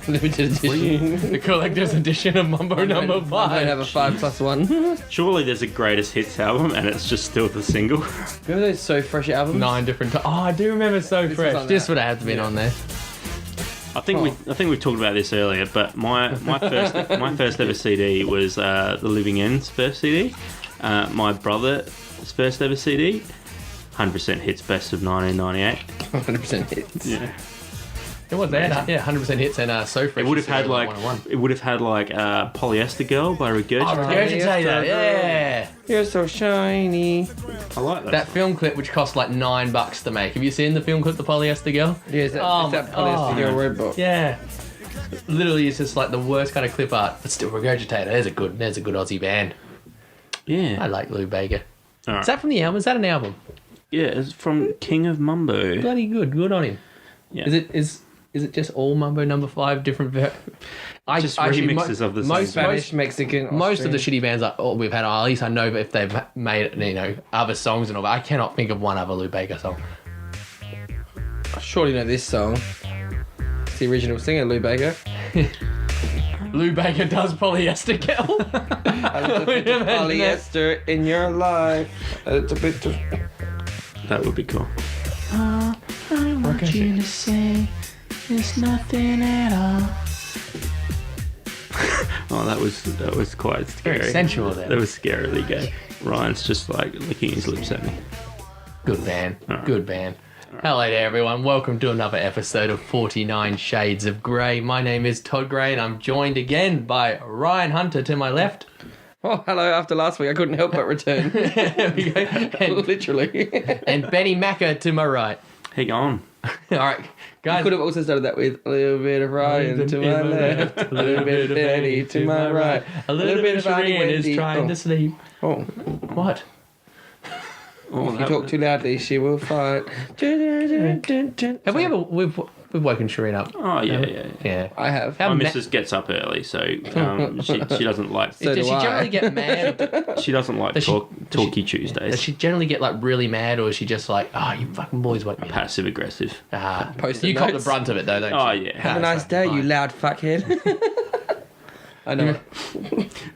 Limited edition. The collector's edition of Mambo Number 5. I don't have a 5+1. Surely there's a greatest hits album and it's just still the single. Remember those So Fresh albums? 9 different. Oh, I do remember So This Fresh. was on This that. would have had to be on there. I think we've talked about this earlier, but my first ever CD was the Living End's first CD. My brother's first ever CD, 100% hits, best of 1998. 100% hits. Yeah. It was there. Yeah, 100% hits and So Fresh. It would have had like 101. Polyester Girl by Regurgitator. Oh, Regurgitator, yeah. You're so shiny. I like that. That film clip, which cost like $9 to make. Have you seen the film clip, The Polyester Girl? Yeah, it's that polyester girl robot. Yeah. Literally, it's just like the worst kind of clip art, but still Regurgitator. There's a good Aussie band. Yeah. I like Lou Bega. All right. Is that from the album? Is that an album? Yeah, it's from King of Mumbo. Bloody good. Good on him. Yeah. Is it just all Mambo Number 5 different? Just remixes of the same Spanish, Mexican, Most of the shitty bands we've had, at least I know if they've made other songs and all. But I cannot think of one other Lou Bega song. I surely know this song. It's the original singer, Lou Bega. Lou Bega does Polyester Girl. A little bit of polyester in your life. A little bit of... That would be cool. I want you to say it's nothing at all. Oh, that was quite scary. Very sensual there. That was scarily gay. Ryan's just like licking his lips at me. Good band. Alright. Good band. Hello there, everyone. Welcome to another episode of 49 Shades of Grey. My name is Todd Gray, and I'm joined again by Ryan Hunter to my left. Oh, hello. After last week, I couldn't help but return. There we go. And, Literally. and Bennymacca to my right. Hey, go on. All right, guys. Could have also started that with a little bit of Ryan to my left, a little bit of Benny to my right, A little bit of Annie Shireen is Wendy. trying to sleep. Oh, What? if you talk too loudly, she will fight. Have we ever... We've woken Shireen up. Oh, yeah. Yeah. I have. How My ma- missus gets up early, so she doesn't like So Does do she I. generally get mad? she doesn't like Does she- talky Does Tuesdays. she generally get like really mad, or is she just like, oh, you fucking boys woke me up? Passive aggressive. Post-it You cop the notes. brunt of it though, don't you? Oh yeah. Have a nice day, you loud fuckhead. I know.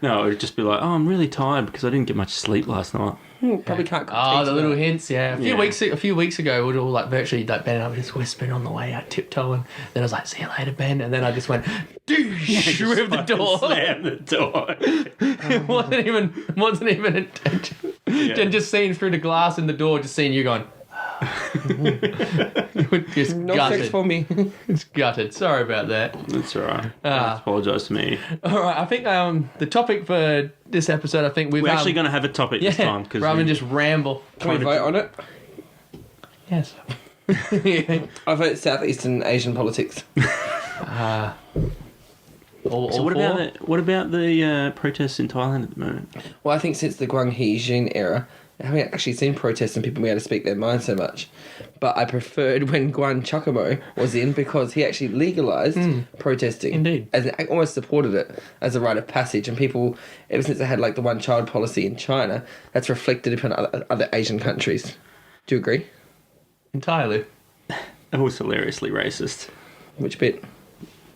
No, it'd just be like, oh, I'm really tired because I didn't get much sleep last night. Probably can't. Oh, the little hints, yeah. A Yeah. few weeks ago, we were all like virtually like Ben and I were just whispering on the way out, tiptoeing. Then I was like, "See you later, Ben," and then I just went, "Douche!" with the door. Slam the door. It wasn't even intention. Yeah. And just seeing through the glass in the door, just seeing you going. You were just No gutted. sex for me. It's gutted. Sorry about that. That's all right. Ah. Apologise to me. All right, I think the topic for this episode, I think we're We're actually going to have a topic this time because rather than just ramble. Can we vote on it? Yes. I vote Southeastern Asian politics. So what about the protests in Thailand at the moment? Well, I think since the Gwang Hee Jin era, I haven't actually seen protests and people being able to speak their mind so much. But I preferred when Gwan Chakamo was in because he actually legalised protesting. Indeed. And I almost supported it as a rite of passage. And people, ever since they had like the one-child policy in China, that's reflected upon other Asian countries. Do you agree? Entirely. It was hilariously racist. Which bit?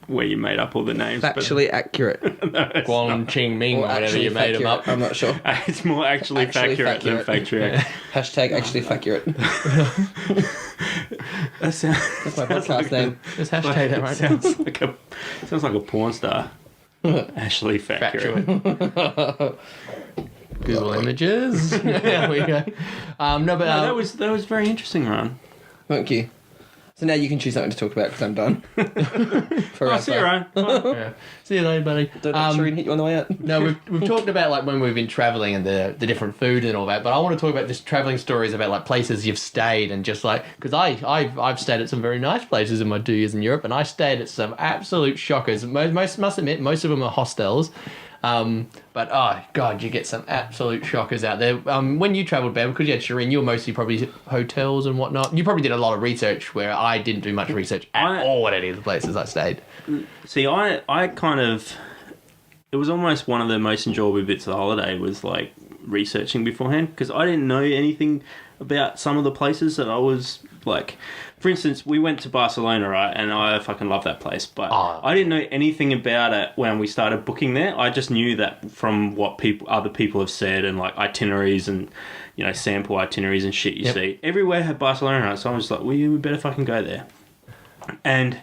Where you made up all the names. Factually accurate. Guang Ching Ming, Or or whatever actually you made them facturate. up. I'm not sure. It's more actually facturate than factual. Hashtag actually accurate. That sounds, That's my podcast name. Just hashtag that right now. sounds like a porn star. Ashley Factual. Google Images. There we go. That was very interesting, Ron. Thank you. So now you can choose something to talk about because I'm done. For Oh, us, see you, Ron. Yeah. See you later, buddy. Don't let Shireen hit you on the way out. No, we've talked about like when we've been traveling and the different food and all that, but I want to talk about just traveling stories about like places you've stayed and just like because I've stayed at some very nice places in my 2 years in Europe and I stayed at some absolute shockers. Most must admit most of them are hostels. But oh god, you get some absolute shockers out there. When you travelled, Ben, because you had Shireen, you were mostly probably hotels and whatnot. You probably did a lot of research where I didn't do much research at all at any of the places I stayed. See, I kind of... It was almost one of the most enjoyable bits of the holiday was, like, researching beforehand, because I didn't know anything about some of the places that I was, like... for instance, we went to Barcelona, right, and I fucking love that place, but Oh. I didn't know anything about it when we started booking there. I just knew that from what other people have said and like itineraries and, you know, sample itineraries and shit you see. Everywhere had Barcelona, right? So I was like, we better fucking go there. And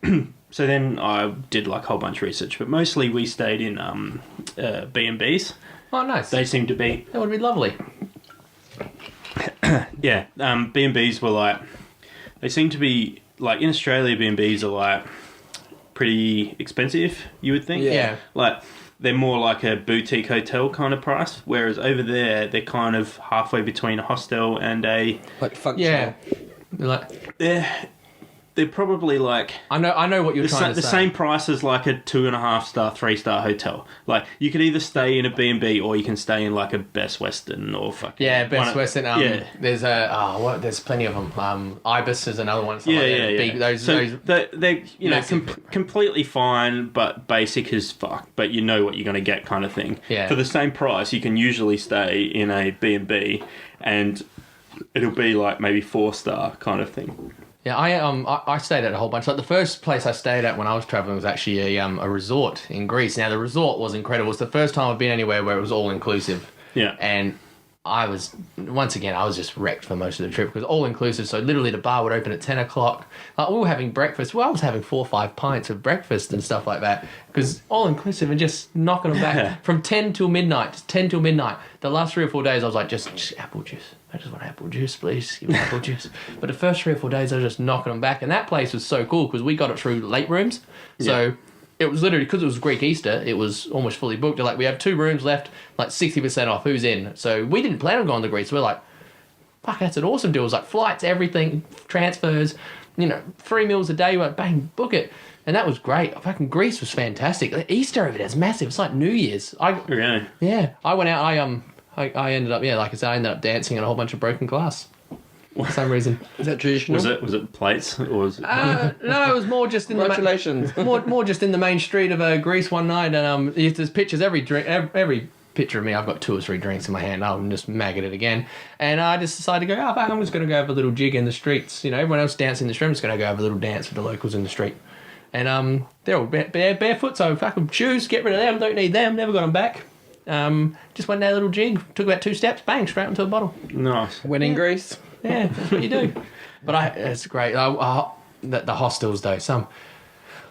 so then I did like a whole bunch of research, but mostly we stayed in B&Bs. Oh, nice. They seem to be... That would be lovely. Yeah, B&Bs were like... They seem to be... Like, in Australia, B&Bs are like pretty expensive, you would think. Yeah. Like, they're more like a boutique hotel kind of price, whereas over there, they're kind of halfway between a hostel and a... Like functional. Yeah. Like, They're probably like... I know what you're trying to the say. same price as like a 2.5 star, 3-star hotel. Like, you could either stay in a B&B or you can stay in like a Best Western or fucking... Yeah, Best Western. yeah. There's there's plenty of them. Ibis is another one. Yeah. Those They're you know, massive. completely fine, but basic as fuck. But you know what you're going to get kind of thing. Yeah. For the same price, you can usually stay in a B&B and it'll be like maybe 4-star kind of thing. Yeah, I stayed at a whole bunch. Like the first place I stayed at when I was traveling was actually a resort in Greece. Now the resort was incredible. It's the first time I've been anywhere where it was all inclusive. Yeah. And I was just wrecked for most of the trip because all inclusive. So literally the bar would open at 10 o'clock. Like we were having breakfast. Well, I was having 4 or 5 pints of breakfast and stuff like that because all inclusive and just knocking them back from 10 till midnight. Just 10 till midnight. The last 3 or 4 days I was like, just apple juice. I just want apple juice, please. Give me apple juice. But the first 3 or 4 days I was just knocking them back. And that place was so cool because we got it through late rooms. So it was literally, because it was Greek Easter, it was almost fully booked. They're like, we have 2 rooms left, like 60% off, who's in? So we didn't plan on going to Greece. We're like, fuck, that's an awesome deal. It was like flights, everything, transfers, 3 meals a day, like, bang, book it. And that was great. Fucking Greece was fantastic. Easter over there is massive. It's like New Year's. Really? Yeah. I went out, I ended up, like I said, I ended up dancing in a whole bunch of broken glass. For some reason. Is that traditional? Was it plates or was it... No, it was more just in Congratulations. more just in the main street of Greece one night, and there's pictures every picture of me. I've got 2 or 3 drinks in my hand. I'm just magging it again, and I just decided to go. Oh, I'm just going to go have a little jig in the streets. Everyone else dancing in the street. I'm just going to go have a little dance with the locals in the street, and they're all barefoot, so fucking shoes. Get rid of them. Don't need them. Never got them back. Just went that little jig. Took about 2 steps. Bang, straight into a bottle. Nice. When in Greece. Yeah, that's what you do. But it's great. The hostels though,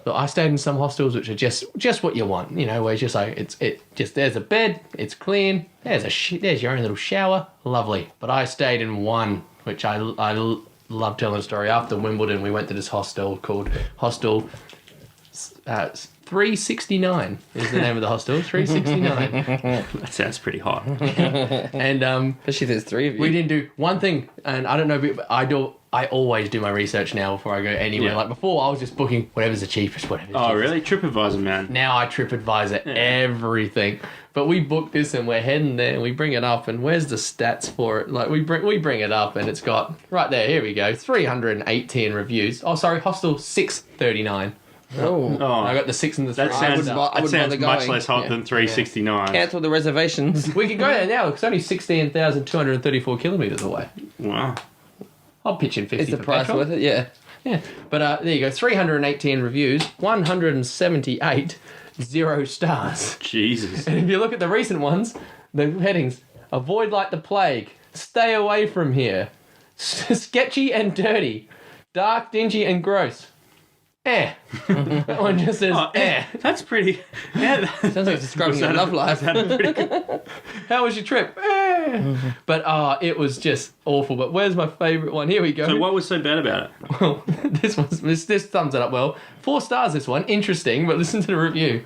look, I stayed in some hostels which are just what you want, where it's just like it just there's a bed, it's clean, there's your own little shower, lovely. But I stayed in one which I love telling the story. After Wimbledon, we went to this hostel called Hostel 369 is the name of the hostel. 369. That sounds pretty hot. And Especially if there's 3 of you. we didn't do one thing, and I don't know, but I always do my research now before I go anywhere. Yeah. Like before, I was just booking whatever's the cheapest, whatever's the Oh, cheapest. really? TripAdvisor, man. Now I TripAdvisor everything. But we booked this and we're heading there and we bring it up, and where's the stats for it? Like we bring it up and it's got right there. Here we go. 318 reviews. Oh, sorry, Hostel 639. Oh. I got the 6 and the 3. That sounds, I wouldn't sounds bother much going. less hot than 369. Cancel the reservations. We can go there now. It's only 16,234 kilometres away. Wow. I'll pitch in 50 Is the for price petrol. worth it? Yeah. Yeah, but there you go. 318 reviews, 178 0 stars. Jesus. And if you look at the recent ones, the headings: avoid like the plague, stay away from here, sketchy and dirty, dark, dingy and gross. That one just says That's pretty... Yeah. Sounds like it's describing your love life. How was your trip? But it was just awful. But where's my favourite one? Here we go. So what was so bad about it? Well, this sums it up well. 4 stars, this one. Interesting, but listen to the review.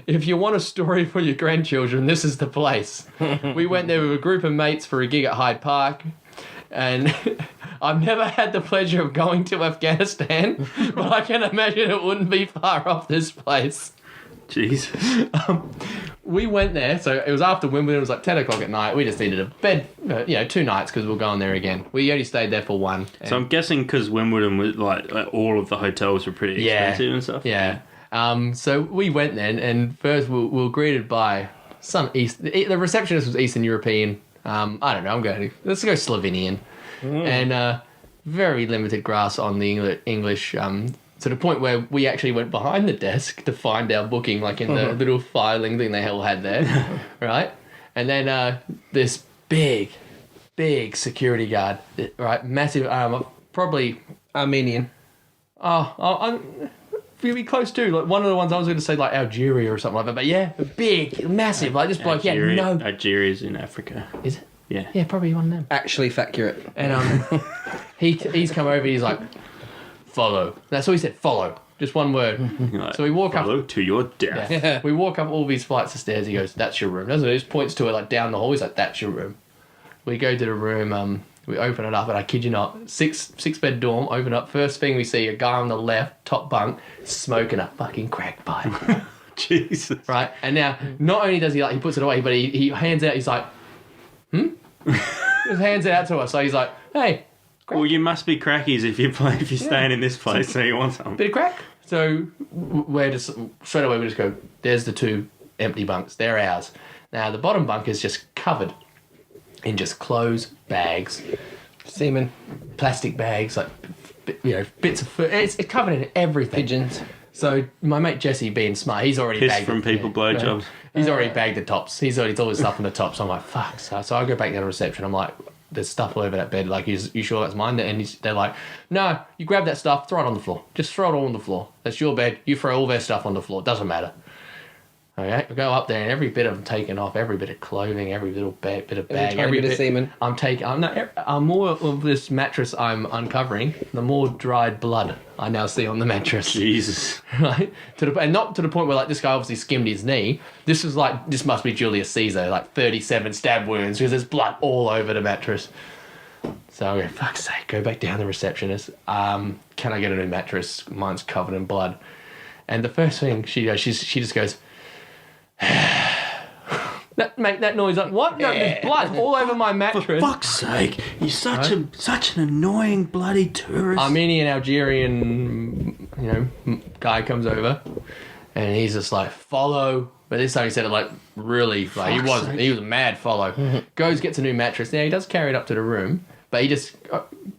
If you want a story for your grandchildren, this is the place. We went there with a group of mates for a gig at Hyde Park, and I've never had the pleasure of going to Afghanistan, but I can imagine it wouldn't be far off this place. Jesus. We went there, so it was after Wimbledon, it was like 10 o'clock at night. We just needed a bed, 2 nights because we were going there again. We only stayed there for 1. So I'm guessing because Wimbledon was like all of the hotels were pretty expensive and stuff. Yeah. So we went then, and first we were greeted by some the receptionist was Eastern European. I don't know, let's go Slovenian. And very limited grasp on the English, to the point where we actually went behind the desk to find our booking, like in the little filing thing they all had there, right? And then this big security guard, right? Massive, probably... Armenian. I'm really close to, like, one of the ones I was going to say, like, Algeria or something like that. But yeah, big, massive, like this bloke, Algeria's in Africa. Is it? Yeah. Yeah, probably one of them. Actually accurate. And he's come over, he's like, follow. That's all he said, follow. Just one word. Like, so we walk up. Follow to your death. Yeah. We walk up all these flights of stairs, he goes, that's your room. Doesn't he? He just points to it, like, down the hall, he's like, that's your room. We go to the room, we open it up, and I kid you not, six bed dorm, open up. First thing we see, a guy on the left, top bunk, smoking a fucking crack pipe. Jesus. Right? And now, not only does he, like, he puts it away, but he hands out, he's like, just hands it out to us. So he's like, hey. Well, you must be crackies if you're staying in this place, so you want something. Bit of crack. So we're just, straight away we just go, there's the 2 empty bunks, they're ours. Now, the bottom bunk is just covered in just clothes, bags, Semen. plastic bags, like, bits of food. It's covered in everything. Pigeons. So my mate Jesse, being smart, he's already Piss bagged from people, blowjobs. He's already bagged the tops. He's already all his stuff in the tops. So I'm like, fuck. So I go back down to reception. I'm like, there's stuff all over that bed. Like, you sure that's mine? And they're like, no, you grab that stuff, throw it on the floor. Just throw it all on the floor. That's your bed. You throw all their stuff on the floor. Doesn't matter. Okay, we go up there, and every bit of them taken off, every bit of clothing, every little bit of bag, every bit of semen. I'm more of this mattress I'm uncovering, the more dried blood I now see on the mattress. Jesus. Right? And not to the point where, like, this guy obviously skimmed his knee. This must be Julius Caesar, like 37 stab wounds, because there's blood all over the mattress. So I go, fuck's sake, go back down to the receptionist. Can I get a new mattress? Mine's covered in blood. And the first thing she does, she just goes, make that noise. Like, what? No, there's blood all over my mattress. For fuck's sake, you're such an annoying bloody tourist. Armenian, Algerian, guy comes over, and he's just like, follow. But this time he said it like really, like, he was a mad follow. Goes, gets a new mattress. Now he does carry it up to the room, but he just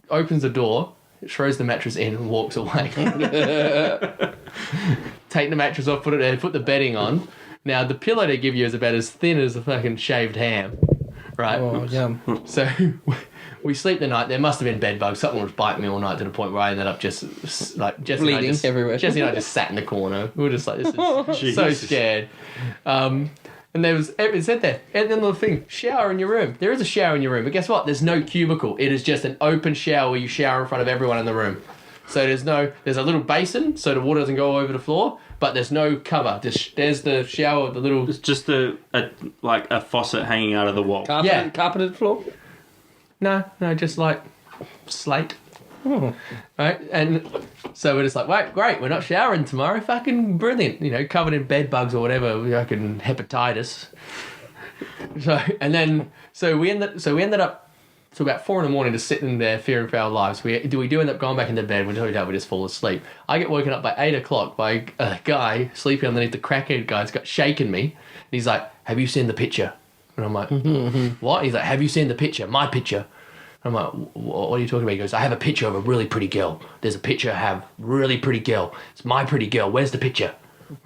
opens the door, throws the mattress in, and walks away. Take the mattress off, put it there, put the bedding on. Now, the pillow they give you is about as thin as a fucking shaved ham, right? Oh, yum. So we sleep the night. There must have been bed bugs. Something was biting me all night to the point where I ended up just, like, bleeding everywhere. Jesse and I just sat in the corner. We were just like, this is so scared. And it said there, and then the thing, shower in your room. There is a shower in your room, but guess what? There's no cubicle. It is just an open shower where you shower in front of everyone in the room. So there's a little basin so the water doesn't go over the floor, but there's no cover. There's the shower, the little... It's just a faucet hanging out of the wall. Carpeted floor? No, just like slate. Oh. Right? And so we're just like, wait, great, we're not showering tomorrow. Fucking brilliant. Covered in bed bugs or whatever, fucking hepatitis. So we ended up till about 4 a.m. just sitting there fearing for our lives. We do end up going back into bed. We just fall asleep. I get woken up by 8 o'clock by a guy sleeping underneath the crackhead guy's got shaking me. And he's like, have you seen the picture? And I'm like, what? He's like, have you seen the picture? My picture. I'm like, what are you talking about? He goes, I have a picture of a really pretty girl. There's a picture I have, really pretty girl. It's my pretty girl. Where's the picture?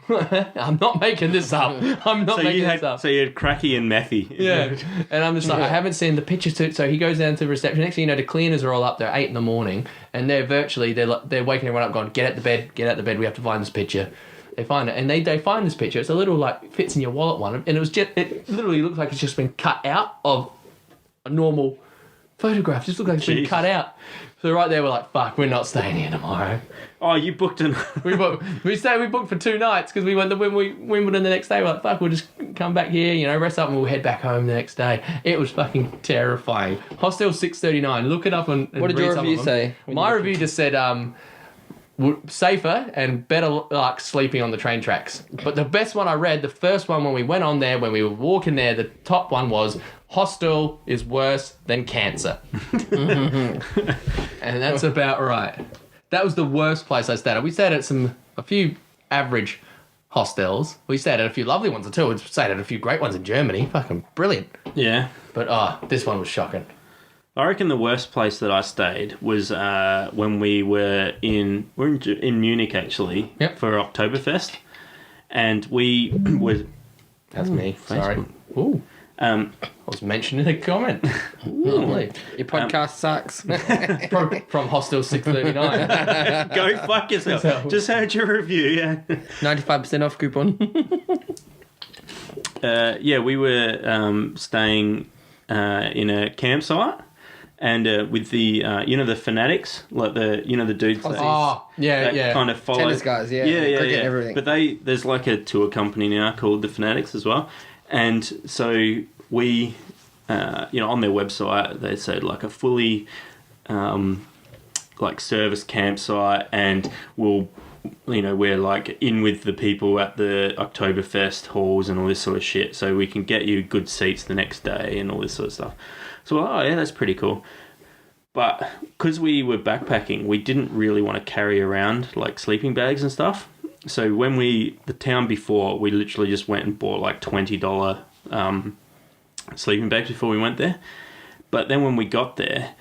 I'm not making this up. So you had Cracky and Methy. Yeah. And I'm just like, I haven't seen the pictures too. So he goes down to the reception. Next thing you know, the cleaners are all up there at 8 a.m. and they're waking everyone up going, get out the bed, we have to find this picture. They find it, and they find this picture. It's a little, like, fits in your wallet one, and it literally looks like it's just been cut out of a normal photograph. It just looks like it's been cut out. So right there, we're like, fuck, we're not staying here tomorrow. Oh, you booked an... we booked for 2 nights because we went to Wimbledon the next day. We're like, fuck, we'll just come back here, rest up, and we'll head back home the next day. It was fucking terrifying. Hostel 639. Look it up and what did your review say? My review just said safer and better luck sleeping on the train tracks. But the best one I read, the first one when we went on there, when we were walking there, the top one was, Hostel is worse than cancer. And that's about right. That was the worst place I stayed at. We stayed at a few average hostels. We stayed at a few lovely ones too. We stayed at a few great ones in Germany. Fucking brilliant. Yeah. But this one was shocking. I reckon the worst place that I stayed was when we're in Munich actually for Oktoberfest, and we were. That's me. Sorry. Ooh. I was mentioned in a comment. Lovely. Your podcast sucks. From Hostel 639. Go fuck yourself. Just heard your review. Yeah. 95% off coupon. We were staying in a campsite, and with the the fanatics, like the dudes that kind of follow Tennis guys, cricket, everything. But there's like a tour company now called the Fanatics as well, and so we on their website they said like a fully like service campsite, and we're like in with the people at the Oktoberfest halls and all this sort of shit, so we can get you good seats the next day and all this sort of stuff. So, that's pretty cool. But because we were backpacking, we didn't really want to carry around like sleeping bags and stuff. So when the town before, we literally just went and bought like $20 sleeping bags before we went there. But then when we got there,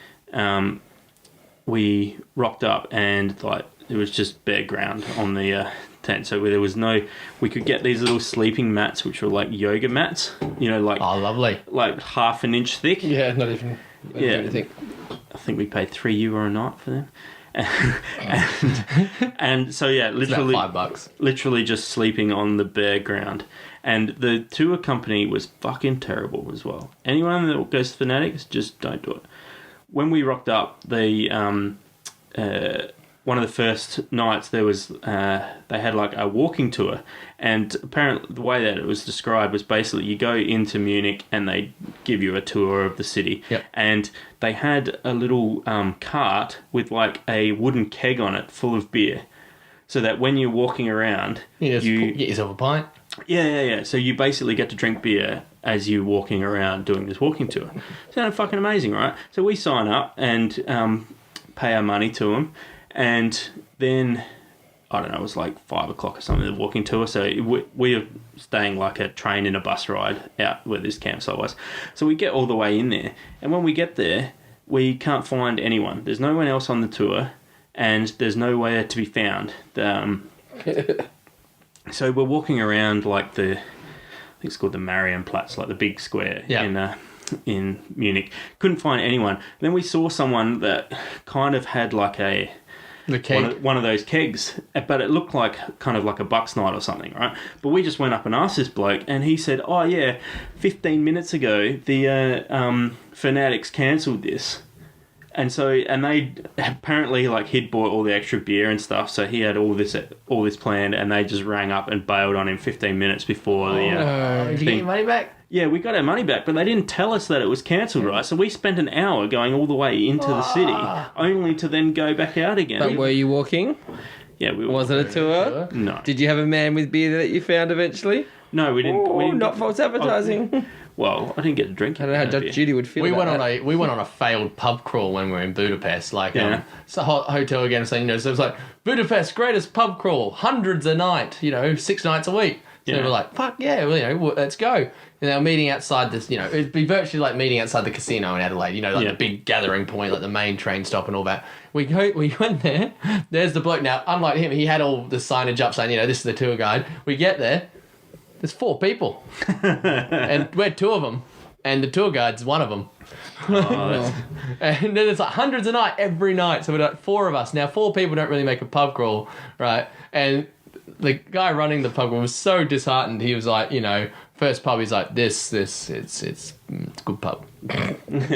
we rocked up and like it was just bare ground on the tent. So there was we could get these little sleeping mats, which were like yoga mats, like lovely, like half an inch thick. Yeah, not even. I think we paid €3 a night for them. and so literally $5. Literally just sleeping on the bare ground. And the tour company was fucking terrible as well. Anyone that goes to Fanatics, just don't do it. When we rocked up, one of the first nights there was they had like a walking tour, and apparently the way that it was described was basically you go into Munich and they give you a tour of the city. Yep. And they had a little cart with like a wooden keg on it full of beer, so that when you're walking around you get yourself a pint. Yeah. So you basically get to drink beer as you're walking around doing this walking tour. Sounded fucking amazing, right? So we sign up and pay our money to them. And then, I don't know, it was like 5 o'clock or something, the walking tour. So we were staying like a train and a bus ride out where this campsite was. So we get all the way in there. And when we get there, we can't find anyone. There's no one else on the tour, and there's nowhere to be found. So we're walking around like I think it's called the Marienplatz, like the big square in Munich. Couldn't find anyone. Then we saw someone that kind of had like one of those kegs, but it looked like kind of like a Bucks night or something, right? But we just went up and asked this bloke, and he said, 15 minutes ago the Fanatics cancelled this. And they apparently like he'd bought all the extra beer and stuff, so he had all this planned, and they just rang up and bailed on him 15 minutes before the. Did you get your money back? Yeah, we got our money back, but they didn't tell us that it was cancelled, right? So we spent an hour going all the way into the city, only to then go back out again. But were you walking? Yeah, we were. Was it a tour? No. Did you have a man with beer that you found eventually? No, we didn't. Oh, not false advertising. Well, I didn't get to drink. I don't know how Judge Judy would feel. We went on a failed pub crawl when we were in Budapest. Like, it's a hotel again, saying, so it was like Budapest greatest pub crawl, hundreds a night, 6 nights a week. So we're like, fuck yeah, well, let's go. And they were meeting outside this, it'd be virtually like meeting outside the casino in Adelaide, the big gathering point, like the main train stop and all that. We went there. There's the bloke. Now, unlike him, he had all the signage up saying, this is the tour guide. We get there. There's 4 people, and we're 2 of them, and the tour guide's one of them. And then it's like hundreds a night every night. So we're like 4 of us. Now 4 people don't really make a pub crawl, right? And the guy running the pub crawl was so disheartened. He was like, first pub, he's like, it's a good pub.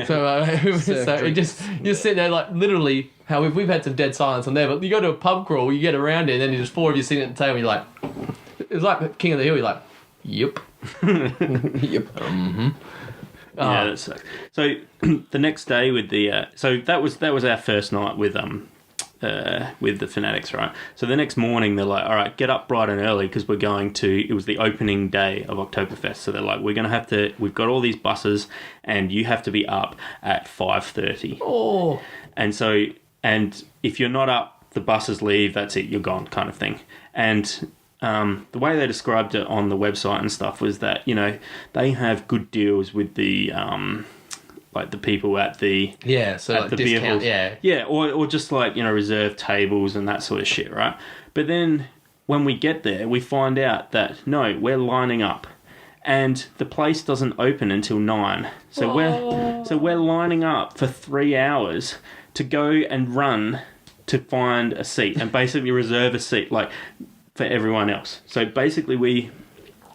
So it just you're sitting there like literally. How we've had some dead silence on there, but you go to a pub crawl, you get around it, and then there's 4 of you sitting at the table. You're like, it was like King of the Hill. You're like. Yep. Yep. Mm-hmm. Yeah, that sucks. So the next day with the so that was our first night with the Fanatics, right? So the next morning they're like, all right, get up bright and early because we're going to. It was the opening day of Oktoberfest, so they're like, we're gonna have to. We've got all these buses, and you have to be up at 5:30. Oh. And if you're not up, the buses leave. That's it. You're gone, kind of thing. And the way they described it on the website and stuff was that they have good deals with the like the people at the So at like the beer discount, halls. Yeah, or just like, you know, reserved tables and that sort of shit, right? But then when we get there, we find out that no, we're lining up, and the place doesn't open until 9. So we're lining up for 3 hours to go and run to find a seat and basically reserve a seat like for everyone else. So basically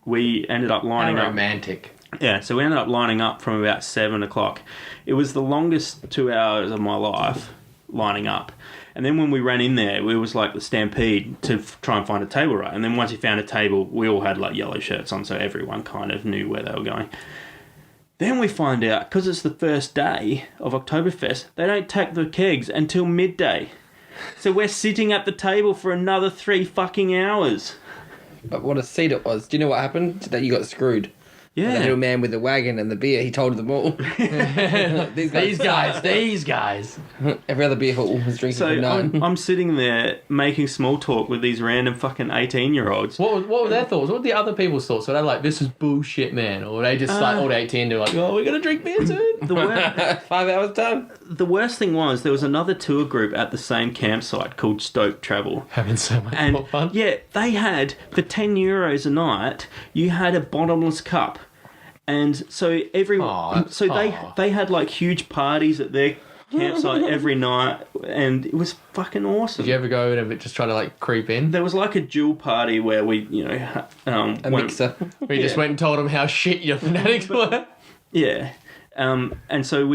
we ended up lining How up. romantic. Yeah, so we ended up lining up from about 7 o'clock. It was the longest 2 hours of my life lining up. And then when we ran in there, it was like the stampede to try and find a table, right? And then once you found a table, we all had like yellow shirts on, so everyone kind of knew where they were going. Then we find out, because it's the first day of Oktoberfest, they don't take the kegs until midday. So we're sitting at the table for another 3 fucking hours. But what a seat it was. Do you know what happened? That you got screwed. Yeah. The little man with the wagon and the beer, he told them all. These guys. Every other beer hall was drinking So for 9. I'm sitting there making small talk with these random fucking 18-year-olds. What were their thoughts? What were the other people's thoughts? Were they like, this is bullshit, man? Or were they just like, all the 18, they're like, oh, we're going to drink beer soon? The 5 hours time. worst thing was there was another tour group at the same campsite called Stoke Travel. Having so much And more fun. yeah, they had, for €10 a night, you had a bottomless cup. And so they had like huge parties at their campsite every night, and it was fucking awesome. Did you ever go and just try to like creep in? There was like a dual party where we, you know, A mixer. We just went and told them how shit your fanatics were. Yeah. And so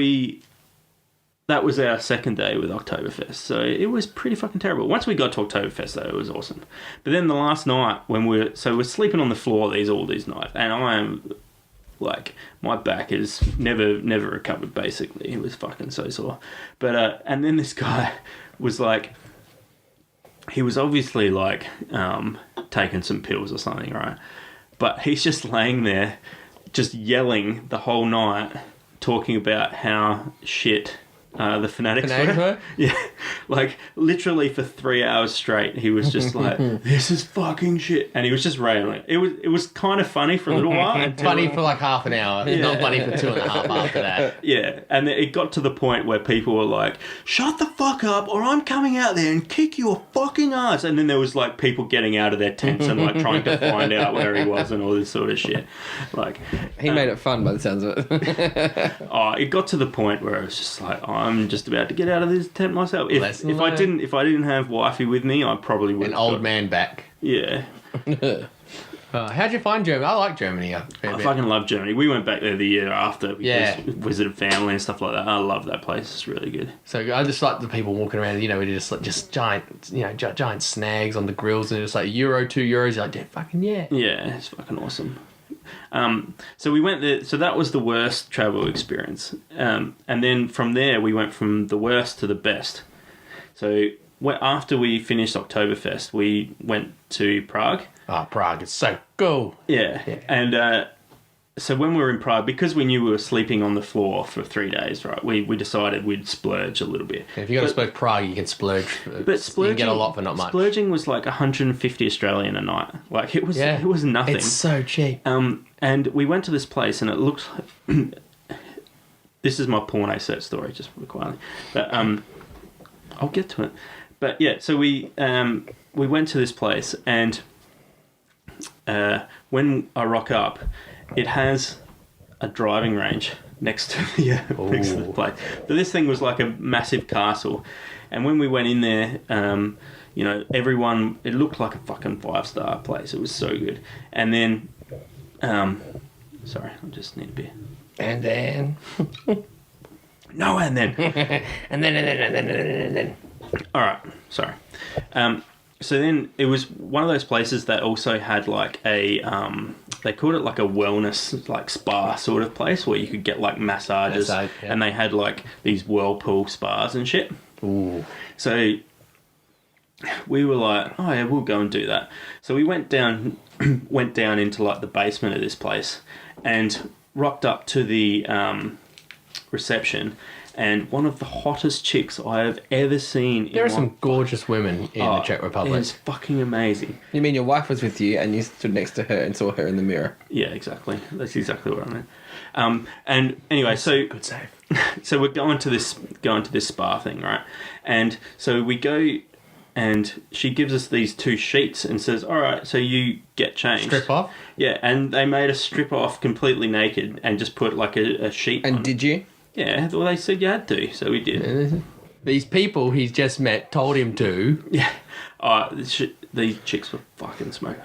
that was our second day with Oktoberfest. So it was pretty fucking terrible. Once we got to Oktoberfest, though, it was awesome. But then the last night, when we're sleeping on the floor all these nights, and I am like, my back is never recovered, basically. It was fucking so sore. But, and then this guy was like, he was obviously like, taking some pills or something, right? But he's just laying there, just yelling the whole night, talking about how shit the fanatics were. Yeah, like literally for 3 hours straight, he was just like, "This is fucking shit," and he was just railing. It was kind of funny for a little while. Funny for like half an hour. Not funny for 2.5 after that. Yeah, and it got to the point where people were like, "Shut the fuck up, or I'm coming out there and kick your fucking ass." And then there was like people getting out of their tents and like trying to find out where he was and all this sort of shit. Like, He made it fun by the sounds of it. it got to the point where it was just like, I'm just about to get out of this tent myself. If I didn't have wifey with me, I probably would. An old man back. Yeah. How'd you find Germany? I like Germany. I fucking love Germany. We went back there the year after. We visited family and stuff like that. I love that place. It's really good. So I just like the people walking around, you know, with just giant, you know, giant snags on the grills, and it's like €1, €2. You're like, yeah, fucking yeah. Yeah, it's fucking awesome. So we went there. So that was the worst travel experience. And then from there, we went from the worst to the best. So after we finished Oktoberfest, we went to Prague. Oh, Prague is so cool. Yeah. And so when we were in Prague, because we knew we were sleeping on the floor for 3 days, right, we decided we'd splurge a little bit. If you got to splurge Prague, you can splurge. But splurging, you can get a lot for not much. Splurging was like 150 Australian a night. Like, it was nothing. It's so cheap. And we went to this place, and it looked like... This is my porno set story, just for quietly. But I'll get to it. But yeah, so we went to this place, and when I rock up, it has a driving range next to the place. So this thing was like a massive castle, and when we went in there, you know, everyone, it looked like a fucking 5-star place. It was so good. And then, sorry, I just need a beer. And then... No, and then. and then. All right, sorry. So then it was one of those places that also had like a, they called it like a wellness, like spa sort of place where you could get like massages, and they had like these whirlpool spas and shit. Ooh. So we were like, oh yeah, we'll go and do that. So we went down into like the basement of this place and rocked up to the reception, and one of the hottest chicks I have ever seen. There are some gorgeous women in the Czech Republic. It's fucking amazing. You mean your wife was with you and you stood next to her and saw her in the mirror? Yeah, exactly. That's exactly what I meant. And anyway, so Good save. so we're going to this spa thing, right? And so we go, and she gives us these 2 sheets and says, "All right, so you get changed." Strip off? Yeah, and they made us strip off completely naked and just put like a sheet on. And did you? Yeah, well, they said you had to, so we did. These people he's just met told him to. Yeah. These chicks were fucking smoking.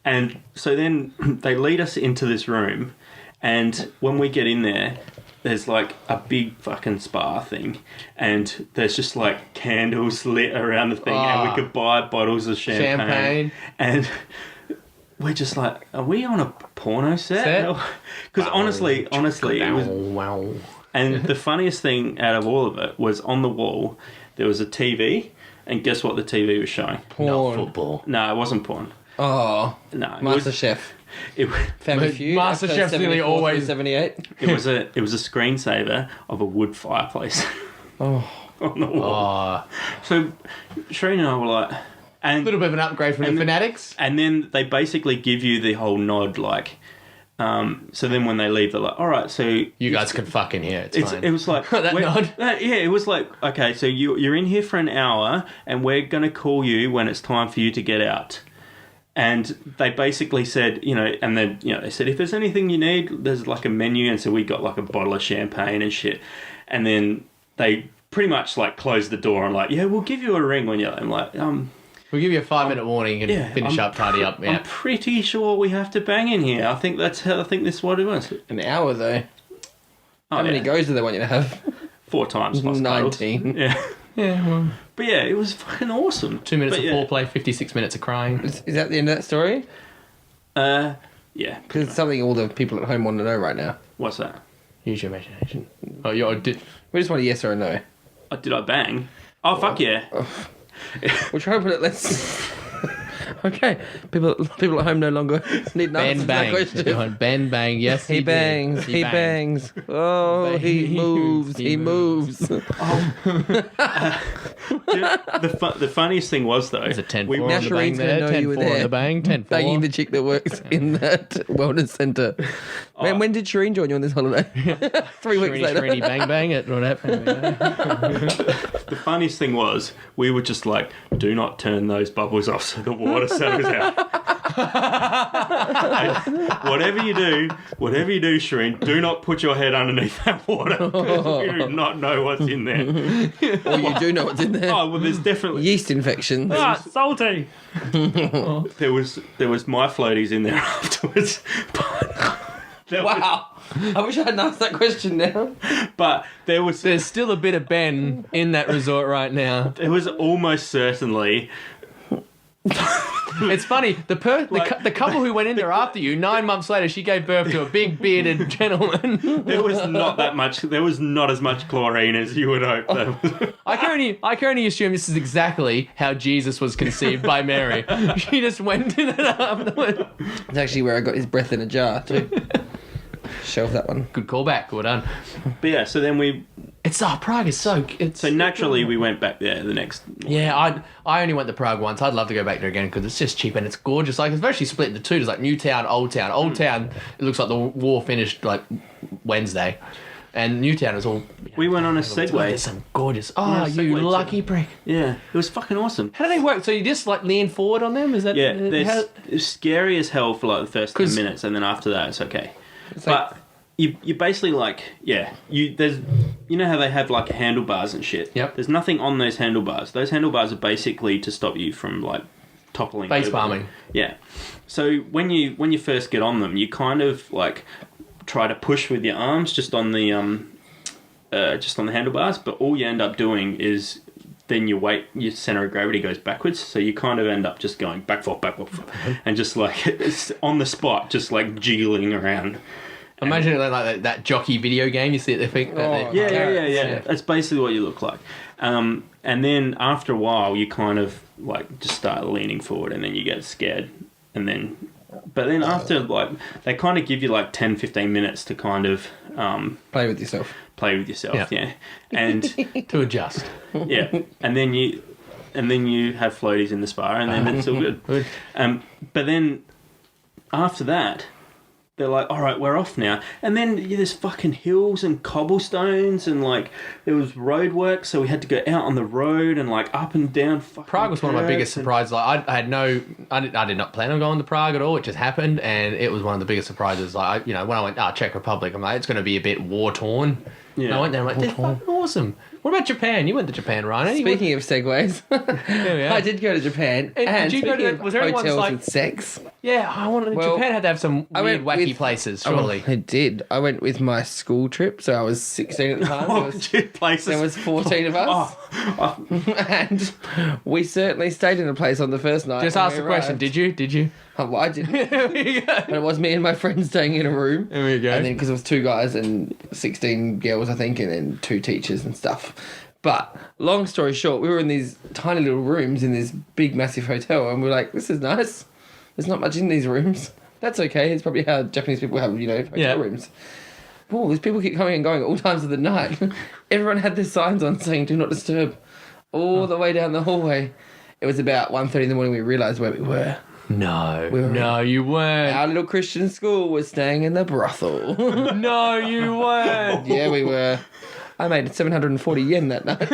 And so then they lead us into this room, and when we get in there, there's like a big fucking spa thing, and there's just like candles lit around the thing, and we could buy bottles of champagne. And we're just like, are we on a porno set? Because honestly, it was... Wow. And the funniest thing out of all of it was on the wall, there was a TV, and guess what the TV was showing? Porn. Not football. No, it wasn't porn. Oh. No. MasterChef. It Family Feud. MasterChef's nearly always... 78. It was a screensaver of a wood fireplace. Oh. On the wall. So Shreen and I were like... A little bit of an upgrade from the Fanatics. And then they basically give you the whole nod, like... so then when they leave, they're like, all right, so... You guys can fuck in here, it's fine. It was like... That nod? Yeah, it was like, okay, so you're in here for an hour, and we're going to call you when it's time for you to get out. And they basically said, and then, they said, if there's anything you need, there's like a menu, and so we got like a bottle of champagne and shit. And then they pretty much like closed the door and like, yeah, we'll give you a ring when you're... I'm like, We'll give you a 5-minute warning and finish up, tidy up. Yeah. I'm pretty sure we have to bang in here. I think this is what it was. An hour, though. How many goes do they want you to have? 4 times. plus 19. Yeah. Yeah, well... But yeah, it was fucking awesome. 2 minutes of foreplay, 56 minutes of crying. Is that the end of that story? Yeah. Because it's something all the people at home want to know right now. What's that? Use your imagination. We just want a yes or a no. Did I bang? Oh, fuck yeah. We'll try and put it less... Okay. People at home no longer need an answer to that question. Ben bang, yes He bangs. He bangs. Oh, he moves. He moves. The funniest thing was, though... There's a 10-4 Now on the bang Shireen's there, going to know you were 10-4 there. on the bang, 10-4. Banging the chick that works in that wellness centre. Man, when did Shireen join you on this holiday? 3 weeks later. Shireen bang bang it. What happened? The funniest thing was, we were just like, do not turn those bubbles off so the water settles out. Whatever you do, Shireen, do not put your head underneath that water, because we do not know what's in there. Or you do know what's in there. Oh, well, there's definitely... Yeast infections. Salty! There was my floaties in there afterwards. Wow. I wish I hadn't asked that question now. But There's still a bit of Ben in that resort right now. There was almost certainly... It's funny, the couple who went in there after you, 9 months later, she gave birth to a big bearded gentleman. There was not as much chlorine as you would hope. I can only assume this is exactly how Jesus was conceived by Mary. She just went in it afterwards. It's actually where I got his breath in a jar, too. Shelf that one. Good callback, well done. But yeah, so then Prague is so... So naturally we went back there the next... Yeah, I only went to Prague once. I'd love to go back there again because it's just cheap and it's gorgeous. Like, it's actually split into two. There's like New Town, Old Town. Old Town, it looks like the war finished like Wednesday. And New Town is all... We went on a Segway. There's some gorgeous... Oh, you lucky prick. Yeah, it was fucking awesome. How do they work? So you just like lean forward on them? Is that... Yeah, it's scary as hell for like the first 10 minutes and then after that it's okay. But... You basically like, you know how they have like handlebars and shit? Yep. There's nothing on those handlebars. Those handlebars are basically to stop you from like toppling face over. palming. Yeah. So when you first get on them, you kind of like try to push with your arms just on the handlebars, but all you end up doing is then your center of gravity goes backwards, so you kind of end up just going back, forth, and just like it's on the spot, just like jiggling around. Imagine it like that jockey video game you see at the thing. Yeah. That's basically what you look like. And then after a while, you kind of like just start leaning forward, and then you get scared, but then after like they kind of give you like 10-15 minutes to kind of play with yourself. play with yourself, and To adjust. and then you have floaties in the spa, and then it's all good. But then after that, they're like, all right, we're off now. And then there's fucking hills and cobblestones and like there was road work, so we had to go out on the road and like up and down fucking Prague was one of my biggest curves surprises. Like I did not plan on going to Prague at all. It just happened, and it was one of the biggest surprises. Like when I went Czech Republic, I'm like, it's going to be a bit war torn. Yeah. And I went there, I'm like, this is fucking awesome. What about Japan? You went to Japan, Ryan. Speaking of segues, yeah. I did go to Japan. And did you go to? speaking of Was there any ones hotels like? with sex? Yeah, Well, Japan had to have some I weird, went wacky with- places. Surely. I did. I went with my school trip, so I was 16 at the time. Oh, shit, places. There was 14 of us. And we certainly stayed in a place on the first night. Just when ask we the question. arrived. Did you? Oh, well, I didn't. There we go. But it was me and my friend staying in a room. There we go. And then because it was 2 guys and 16 girls, I think, and then 2 teachers and stuff. But long story short, we were in these tiny little rooms in this big, massive hotel, and we were like, this is nice. There's not much in these rooms. That's okay. It's probably how Japanese people have, hotel rooms. Oh, these people keep coming and going at all times of the night. Everyone had their signs on saying, do not disturb, all the way down the hallway. It was about 1:30 in the morning we realised where we were. No, you weren't. Our little Christian school was staying in the brothel. No, you weren't. Yeah, we were. I made 740 yen that night.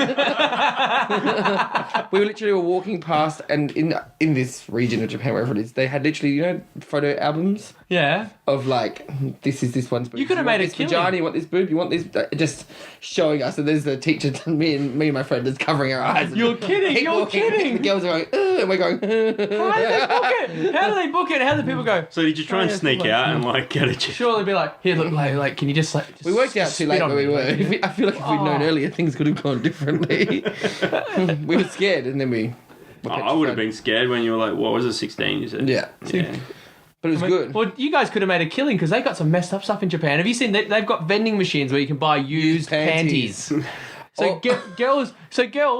We were literally walking past, and in this region of Japan, wherever it is, they had literally, photo albums Yeah. of like, this is this one's boob. You could have made a this killing. vagina, you want this boob, you want this, just showing us. And there's the teacher, me and my friend, just covering our eyes. You're kidding. Keep You're walking, kidding. And the girls are going, ugh, and we're going, How do they book it? How do people go? So did you try and sneak out and like get a chick? Surely be like, here, look, like, can you just like? Just We worked out too late spit on where we me, were. like- I feel like if we'd known earlier, things could have gone differently. We were scared, and then we. were I would have petrified. been scared when you were like, what was it, 16? You said? Yeah. Yeah. But it was good. Well, you guys could have made a killing because they got some messed up stuff in Japan. Have you seen that? They've got vending machines where you can buy used panties. So girls.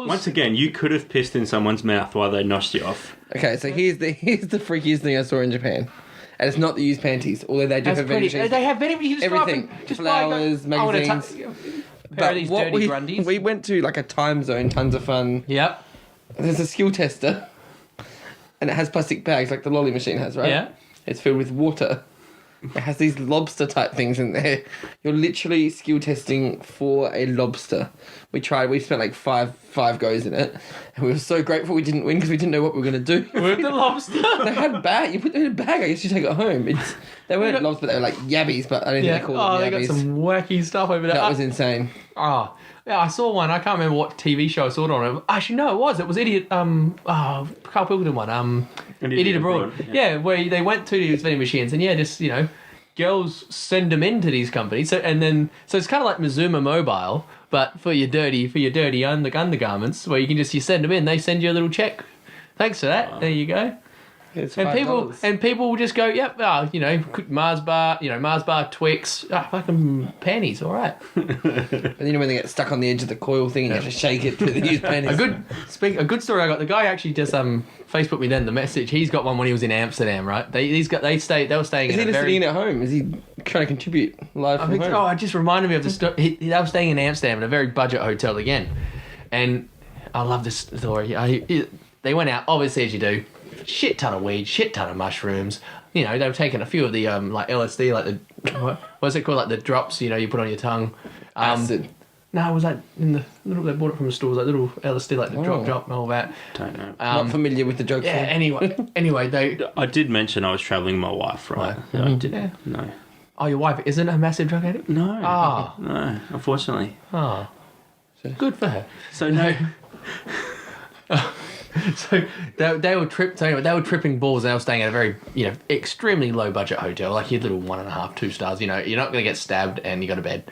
Once again, you could have pissed in someone's mouth while they noshed you off. Okay, so here's the freakiest thing I saw in Japan, and it's not the used panties, although they do That's have vending pretty. machines. They have vending machines. Just Everything. Go up and just Flowers, buy, I want a magazines. pair of these what dirty grundies. we went to like a time zone, tons of fun. Yep. There's a skill tester, and it has plastic bags like the lolly machine has, right? Yeah. It's filled with water. It has these lobster type things in there. You're literally skill testing for a lobster. We spent like five goes in it, and we were so grateful we didn't win because we didn't know what we were going to do. With the lobster. They had bag. You put them in a bag. I guess you take it home. They weren't lobsters, but they were like yabbies. But I don't think they called them they yabbies. got some wacky stuff over there. That was insane. Oh, yeah, I saw one. I can't remember what TV show I saw it on. Actually, no, it was. It was Idiot. Carl Pilkington one. Idiot Abroad. Yeah, where they went to these vending machines, and just girls send them into these companies. So it's kind of like Mizuma Mobile, but for your dirty undergarments, where you send them in, they send you a little check. Thanks for that. Wow. There you go. It's And $5. people will just go, yep, Mars bar, Twix, fucking panties, all right. And when they get stuck on the edge of the coil thing, and you have to shake it with the used panties. A good story I got. The guy actually just Facebooked me then the message. He's got one when he was in Amsterdam, right? They were staying. Is he in a just very. sitting at home? Is he trying to contribute live from home? It just reminded me of the story. They were staying in Amsterdam in a very budget hotel again, and I love this story. They went out, obviously as you do. Shit ton of weed, shit ton of mushrooms. They were taking a few of the like LSD, like the what's it called, like the drops. You put on your tongue. Acid. No, it was like in the little. They bought it from the stores, like little LSD, like the drop and all that. Don't know. Not familiar with the joke. Yeah. Anyway, they. I did mention I was travelling with my wife, right? I did. Yeah. No. Oh, your wife isn't a massive drug addict? No. Ah. No, unfortunately. Oh. Good for her. So no. So they were tripping balls. They were staying at a very extremely low budget hotel, like your little 1.5, 2 stars. You're not going to get stabbed, and you go to bed.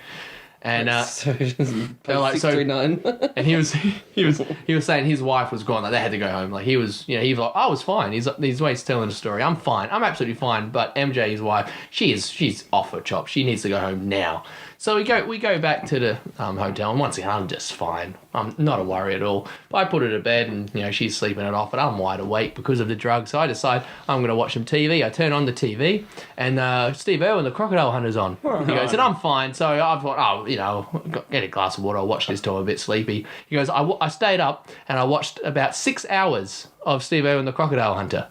And So they're like, 639. and he was saying his wife was gone, like they had to go home. Like he was like, I was fine. He's always telling the story. I'm fine. I'm absolutely fine. But MJ, his wife, she's off her chop. She needs to go home now. So we go back to the hotel, and once again, I'm just fine. I'm not a worry at all. But I put her to bed, and she's sleeping it off, but I'm wide awake because of the drugs. So I decide I'm going to watch some TV. I turn on the TV, and Steve Irwin, the Crocodile Hunter's on. He goes, and I'm fine. So I thought, get a glass of water. I'll watch this till I'm a bit sleepy. He goes, I stayed up and I watched about 6 hours of Steve Irwin, the Crocodile Hunter.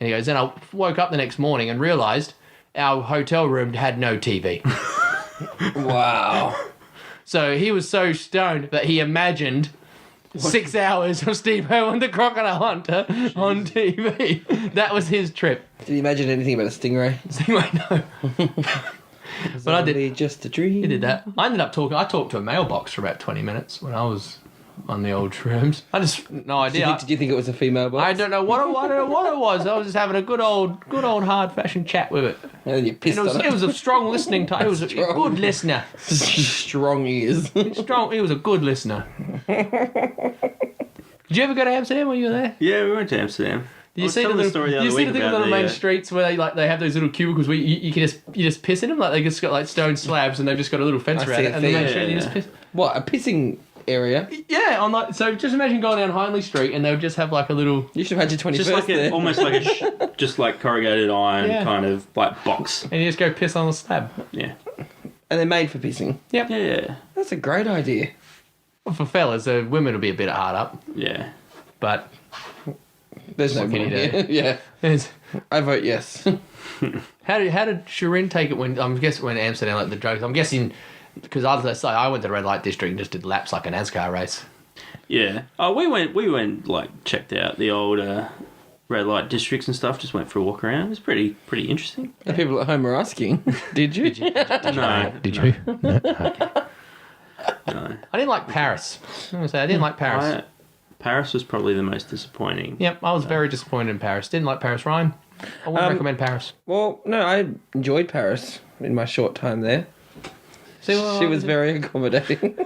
And he goes, then I woke up the next morning and realised our hotel room had no TV. Wow. So he was so stoned that he imagined 6 hours of Steve Irwin, the Crocodile Hunter, on TV. That was his trip. Did you imagine anything about a stingray? Stingray, no. But I did. Just a dream. He did that. I talked to a mailbox for about 20 minutes when I was on the old shrooms. I just no idea. Did you think it was a female box? I don't know what it was. I was just having a good old hard fashioned chat with it. And then you pissed And on it. it was a strong listening time. It was a good listener. Strong ears. Strong. He was a good listener. Did you ever go to Amsterdam when you were there? Yeah, we went to Amsterdam. Did you see the thing on the main streets where they have those little cubicles where you just piss in them? Like they just got like stone slabs and they've just got a little fence around it. And the main street, you just piss. What, a pissing area? Yeah, so just imagine going down Hindley Street and they would just have like a little. You should have had your 21st Just like there. almost like just like corrugated iron kind of like box. And you just go piss on the slab. Yeah. And they're made for pissing. Yep. Yeah. That's a great idea. Well, for fellas, women will be a bit hard up, Yeah. but There's no What can you point do? here. Yeah. it's, I vote yes. how did Shirin take it when when Amsterdam like the drugs? I'm guessing because I went to the red light district and just did laps like an NASCAR race. Yeah. Oh, we went like checked out the old red light districts and stuff. Just went for a walk around. It was pretty interesting. The people at home are asking, did you? No. Did you? No. No. I didn't like Paris. I'm gonna say I didn't like Paris. Paris was probably the most disappointing. Yep, I was very disappointed in Paris. Didn't like Paris. Ryan, I wouldn't recommend Paris. Well, no, I enjoyed Paris in my short time there. See, well, She was very accommodating.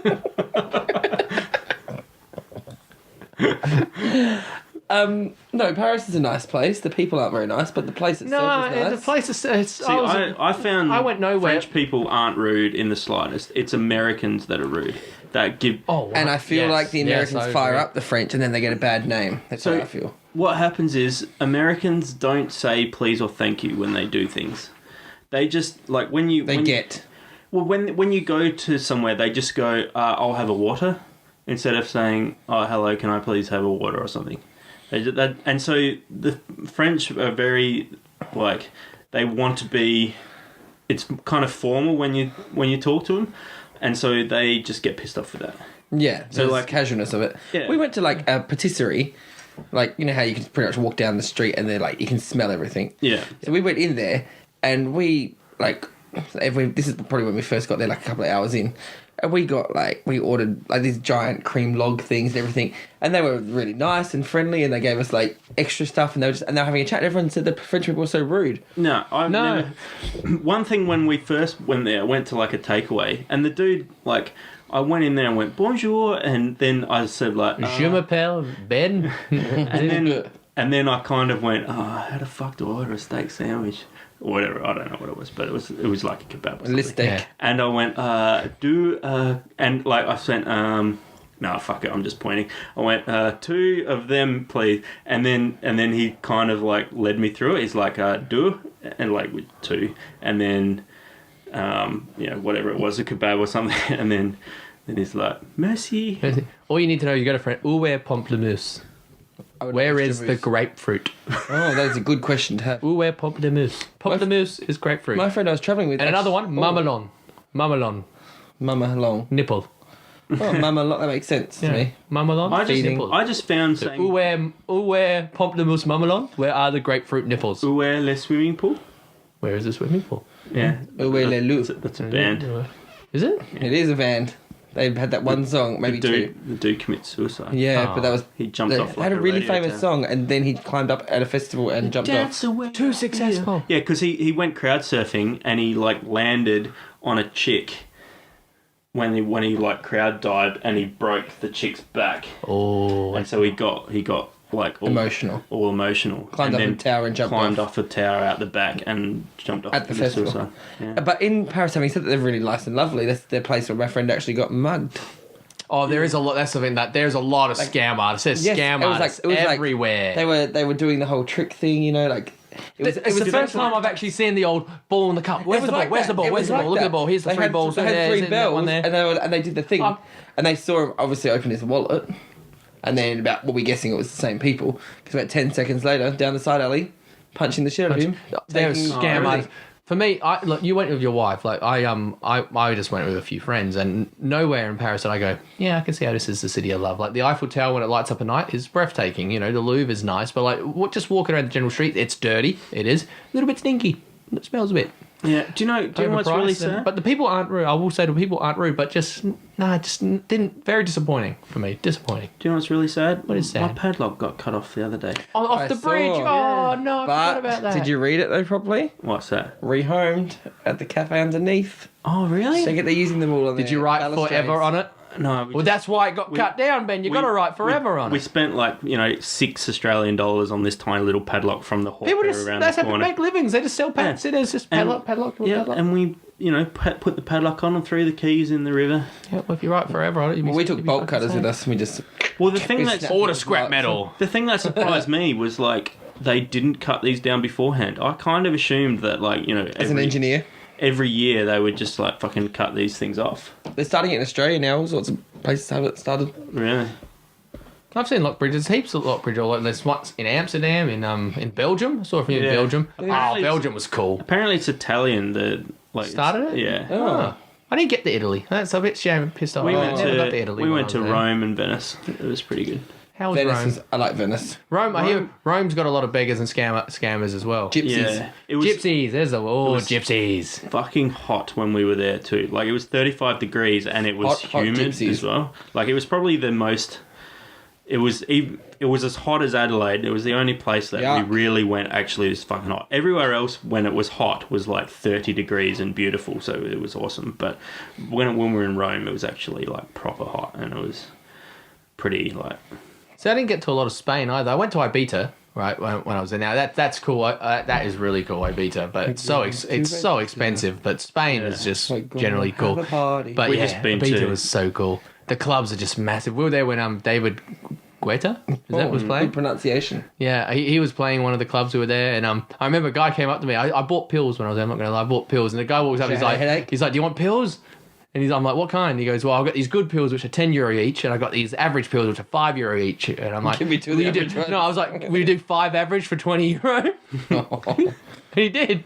No, Paris is a nice place. The people aren't very nice, but the place itself is nice. the place is. See, I found I went nowhere. French people aren't rude in the slightest. It's Americans that are rude. That give. Oh, wow. And I feel Yes, like the yes, Americans I fire agree. up the French and then they get a bad name. That's So- how I feel. What happens is Americans don't say please or thank you when they do things. They just like when you Get. Well, when you go to somewhere, they just go, "I'll have a water," instead of saying, "Oh, hello, can I please have a water?" or something. And so the French are very like they want to be. It's kind of formal when you talk to them, and so they just get pissed off with that. Yeah, so like- like casualness of it. Yeah. We went to like a patisserie, like you know how you can pretty much walk down the street and they're like you can smell everything. Yeah. So we went in there and we like this is probably when we first got there, like a couple of hours in, and we ordered like these giant cream log things and everything, and they were really nice and friendly, and they gave us like extra stuff, and they were having a chat. And everyone said the French people were so rude. No, I've No. never. One thing when we first went there, I went to like a takeaway, and the dude like. I went in there and went bonjour, and then I said like Je m'appelle Ben. and then I kind of went, how the fuck do I order a steak sandwich or whatever? I don't know what it was, but it was like a kebab. Or something. Listek. Yeah. And I went and like I sent no, fuck it, I'm just pointing. I went 2 of them, please, and then he kind of like led me through it. He's like do and like with 2, and then. Whatever it was, a kebab or something, and then he's like, merci. All you need to know, you got a friend. Où est pamplemousse? Where is the grapefruit? Oh, that's a good question to have. Où est pamplemousse? Pamplemousse is grapefruit. My friend I was travelling with, And another one, mamelon. Mamelon. Mama Long. Nipple. Oh, Mama Long. That makes sense to me. Mamelon. Feeding. I just found saying, Où est pamplemousse mamelon? Where are the grapefruit nipples? où est le swimming pool? Where is the swimming pool? Yeah, Où est le loup? that's a band. Is it? It is a band. They've had that one song, maybe two. The dude commits suicide. Yeah, Oh. but that was He jumped they off like had a really radio famous tower. song, and then he climbed up at a festival and jumped off. Too successful. Yeah, because he went crowd surfing and he like landed on a chick when he like crowd dived and he broke the chick's back, Oh, and so he got like Emotional. all emotional. Climbed and up then a tower and jumped climbed off. off a tower out the back and jumped off At the festival. suicide. Yeah. But in Paris, having said that they're really nice and lovely, that's their place where my friend actually got mugged. Oh, there is a lot. That's something that there's a lot of scam artists. There's Yes, scam it was artists it was everywhere. They were doing the whole trick thing, you know, like It's the first time I've actually seen the old ball in the cup. Where's the ball? Where's the ball? Where's the ball? Look at the ball. Here's the three balls. They had three bells, one there. and they did the thing, and they saw him obviously open his wallet, and then about what we're guessing it was the same people, because about 10 seconds later, down the side alley, punching the shit out of him. There's taking scam everything. artists. For me, look, you went with your wife. Like I just went with a few friends, and nowhere in Paris did I go, yeah, I can see how this is the city of love. Like the Eiffel Tower when it lights up at night is breathtaking. You know, the Louvre is nice, but like just walking around the general street, it's dirty. It is a little bit stinky. It smells a bit. Yeah. Do you know what's really sad? But the people aren't rude. I will say the people aren't rude, but just didn't. Very disappointing for me. Disappointing. Do you know what's really sad? What is sad? My padlock got cut off the other day. Oh, off I the saw, bridge. yeah. Oh no, I forgot about that. Did you read it though properly? What's that? Rehomed at the cafe underneath. Oh, really? So they're using them all on Did you write forever on it? No. Well, that's why it got cut down, Ben. You got to write forever on We it. spent $6 Australian on this tiny little padlock from the hawker People just around that's the how they corner. make livings. They just sell pads. Yeah. It's just And- padlock. Yeah, and we put the padlock on and threw the keys in the river. Yeah, well, if you write forever on it, Well, we took bolt cutters with us and we just... Well, the thing We that's snapped Order it scrap apart. metal. the thing that surprised me was they didn't cut these down beforehand. I kind of assumed that As an engineer. every year they would just fucking cut these things off. They're starting it in Australia now. All sorts of places have it started. Really? I've seen lock bridges. Heaps of lock bridges. Like there's ones in Amsterdam, in Belgium. I saw a few in Yeah. Belgium. Apparently it's- Belgium was cool. Apparently it's Italian that Started it? Yeah. Oh. I didn't get to Italy. That's a bit shame. Pissed off. We I went never got to Italy. we when went I to was there. Rome and Venice. It was pretty good. How was Venice Rome? I like Venice. Rome. I hear Rome's got a lot of beggars and scammers as well. Gypsies. Yeah. It was Gypsies. There's the was- gypsies. fucking hot when we were there too. Like it was 35 degrees and it was Hot humid gypsies. as well. Like it was probably the most. It was as hot as Adelaide. It was the only place that Yuck. we really went actually this fucking hot. Everywhere else when it was hot was like 30 degrees and beautiful, so it was awesome. But when we were in Rome, it was actually like proper hot and it was pretty like. So I didn't get to a lot of Spain either. I went to Ibiza, right, when I was there. Now that's cool. That is really cool, Ibiza. But it's so expensive. But Spain is just Like, go generally have cool. a party. But We've yeah, just been Ibiza to- was so cool. The clubs are just massive. We were there when David Guetta was playing. Good pronunciation. Yeah, he was playing one of the clubs we were there, and I remember a guy came up to me. I bought pills when I was there. I'm not gonna lie, I bought pills, and the guy walks up. Did He's you have like, a headache? "Do you want pills?" And I'm like, "What kind?" He goes, "Well, I've got these good pills which are €10 each, and I got these average pills which are €5 each." And I'm like, Give me two of "Will the you do-" average ones. No, I was like, "Will you do 5 average for €20?" And he did.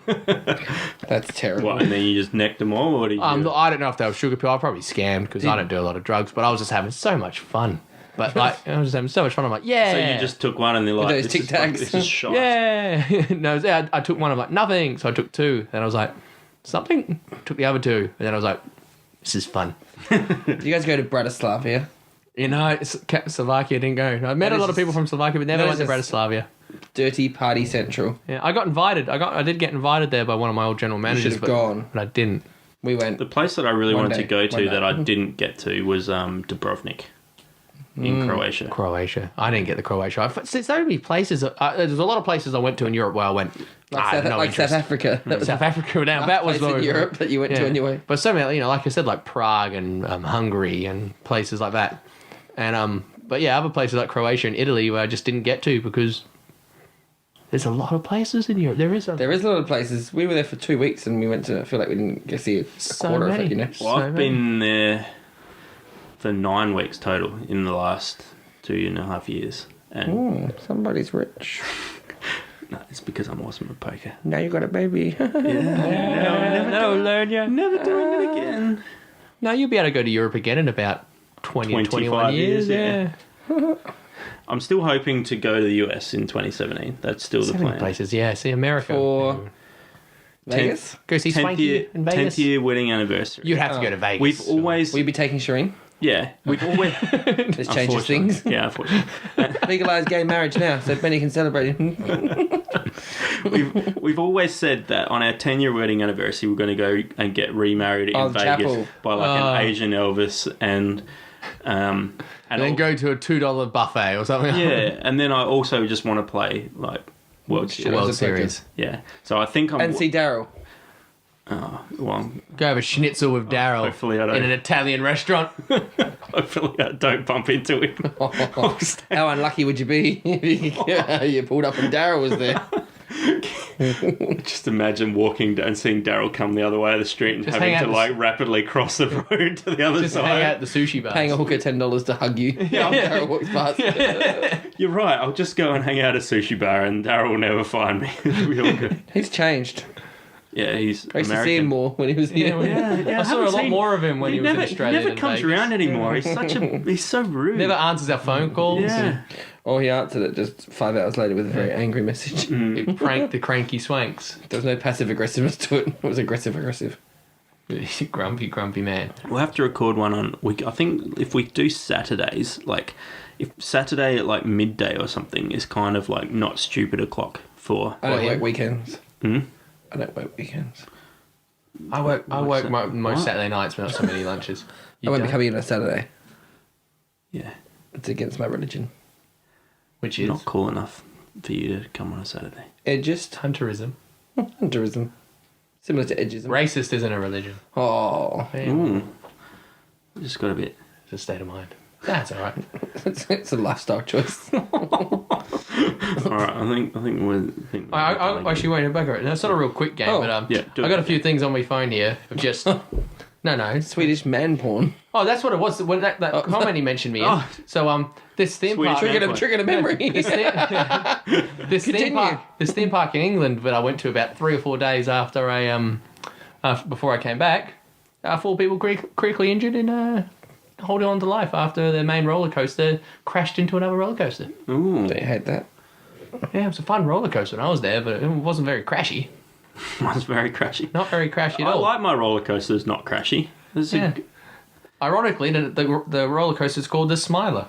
That's terrible. What? And then you just necked them all, or did you? I don't know if they were sugar pill. I probably scammed because I don't do a lot of drugs, but I was just having so much fun. But like, I was just having so much fun. I'm like, yeah. So you just took one and they're like, those this is, Tic Tacs. this is shot. Yeah. No, I took one. I'm like, nothing. So I took 2. Then I was like, something. Took the other 2. And then I was like, this is fun. Do you guys go to Bratislava? You know, Slovakia didn't go. I met That a lot is of people from Slovakia, but never that went to is just- Bratislava. Dirty party central. Yeah, I got invited. I did get invited there by one of my old general managers. should have gone. But I didn't. We went. The place that I really One wanted day, to go one to day. that I didn't get to was Dubrovnik in Croatia. Croatia. I didn't get the Croatia. There's so many places. There's a lot of places I went to in Europe where I went. I have no South interest. Africa. That was South Africa. Now that was place in more- Europe that you went to anyway. But so many, like I said, like Prague and Hungary and places like that. And but yeah, other places like Croatia and Italy where I just didn't get to because there's a lot of places in Europe. There is There is a lot of places. We were there for 2 weeks and we went to. I feel like we didn't get to see a So quarter many. of it. You know. Well, I've So been there for 9 weeks total in the last 2.5 years. And Somebody's rich. no, it's because I'm awesome at poker. Now you got a baby. No, learn ya. Never doing it again. No, you'll be able to go to Europe again in about 20 or 21 25 years. years, yeah. I'm still hoping to go to the US in 2017. That's still So the many plan. places, yeah. See America. For Vegas. Go see 10th Swanky year, in Vegas. 10th year wedding anniversary. You'd have to go to Vegas. We've always, Will you be taking Shireen? yeah, we've always, This changes unfortunately. things. Yeah, unfortunately. Legalised gay marriage now, so Benny can celebrate. We've always said that on our 10-year wedding anniversary, we're going to go and get remarried in Oh, the Vegas chapel. by like an Asian Elvis and And then I'll- go to a $2 buffet or something. yeah, and then I also just want to play like World Series. World That's okay. Series. Yeah, so I think I'm. And see Daryl. Well, Go have a schnitzel with Daryl hopefully I don't. in an Italian restaurant. hopefully I don't bump into him. How unlucky would you be if you pulled up and Daryl was there? Just imagine walking and seeing Daryl come the other way of the street and Just having hang to out like rapidly cross the road to the other Just side. hang out at the sushi bar. Paying a hooker $10 to hug you. Yeah, Daryl walks past. You're right. I'll just go and hang out at a sushi bar, and Daryl will never find me. It'll be all good. He's changed. Yeah, he's I used American. to see him more when he was here. I saw a lot more of him when he was in Australia. He never than comes Vegas. around anymore. He's so rude. Never answers our phone calls. Yeah. Or he answered it just 5 hours later with a very angry message. He pranked the cranky swanks. There was no passive aggressiveness to it. It was aggressive. Grumpy man. We'll have to record one on week. I think if we do Saturdays, like if Saturday at like midday or something is kind of like not stupid o'clock for. I don't yeah. work weekends. Hmm? I don't work weekends. I work that? most What? Saturday nights, but not so many lunches. I won't be don't? coming in on a Saturday. Yeah, It's against my religion. Which is not cool enough for you to come on a Saturday. It just hunterism. hunterism. Similar to edgism. Racist isn't a religion. Oh. Ooh, just got a bit. It's a state of mind. That's all right. It's a lifestyle choice. All right, I think we're. I actually wait back. No, it's not a real quick game, Oh, but yeah, do I it. got a few things on my phone here. Of just no. Swedish man porn. Oh, that's what it was. When that comment he mentioned me in. Oh. So this theme Swedish park. man porn. Triggered a memory. This theme park in England that I went to about 3 or 4 days after before I came back. 4 people critically injured in holding on to life after their main roller coaster crashed into another roller coaster. Ooh, Don't you hate that? Yeah, it was a fun roller coaster when I was there, but it wasn't very crashy. mine's very crashy. Not very crashy at I all. like my roller coasters not crashy. This is Yeah. Ironically, the roller coaster is called the Smiler.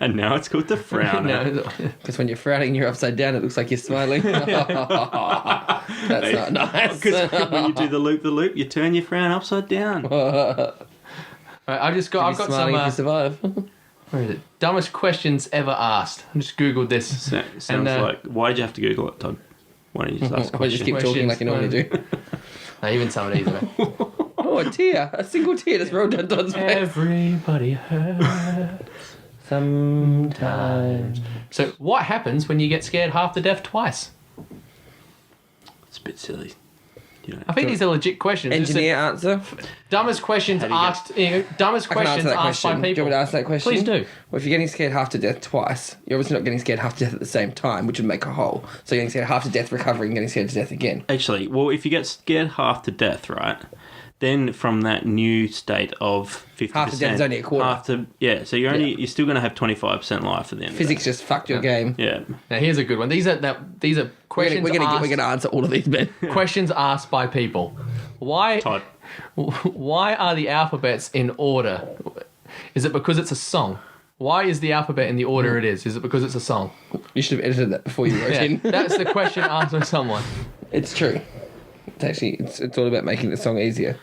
and now it's called the Frowner. No, Because when you're frowning, you're upside down. It looks like you're smiling. That's not nice. Because when you do the loop, you turn your frown upside down. I've got You're some. smiling if you survive. Where is it? Dumbest questions ever asked. I just googled this. Sounds And, like. Why did you have to Google it, Todd? Why don't you just ask a Or just question? keep talking like you normally do. No, even some of these are. Oh, a tear. A single tear just rolled down Todd's face. Everybody hurts. Sometimes. So, what happens when you get scared half to death twice? It's a bit silly. You know. I think these are legit questions. It's Engineer answer. the dumbest questions How do you get- asked. Dumbest I can answer questions that asked question. by Do you people. want me to ask that question? Please do. Well, if you're getting scared half to death twice, you're obviously not getting scared half to death at the same time, which would make a whole. So you're getting scared half to death, recovering, getting scared to death again. Actually, well, if you get scared half to death, right? Then from that new state of 50%, Half to death is only a quarter. So you're still going to have 25% life at the end. Physics just fucked your game. Yeah. Now, here's a good one. These are questions We're asked. gonna answer all of these, Ben. Questions asked by people. Todd. Why are the alphabets in order? Is it because it's a song? Why is the alphabet in the order it is? Is it because it's a song? You should have edited that before you wrote Yeah, in. that's the question asked by someone. It's true. It's actually it's all about making the song easier.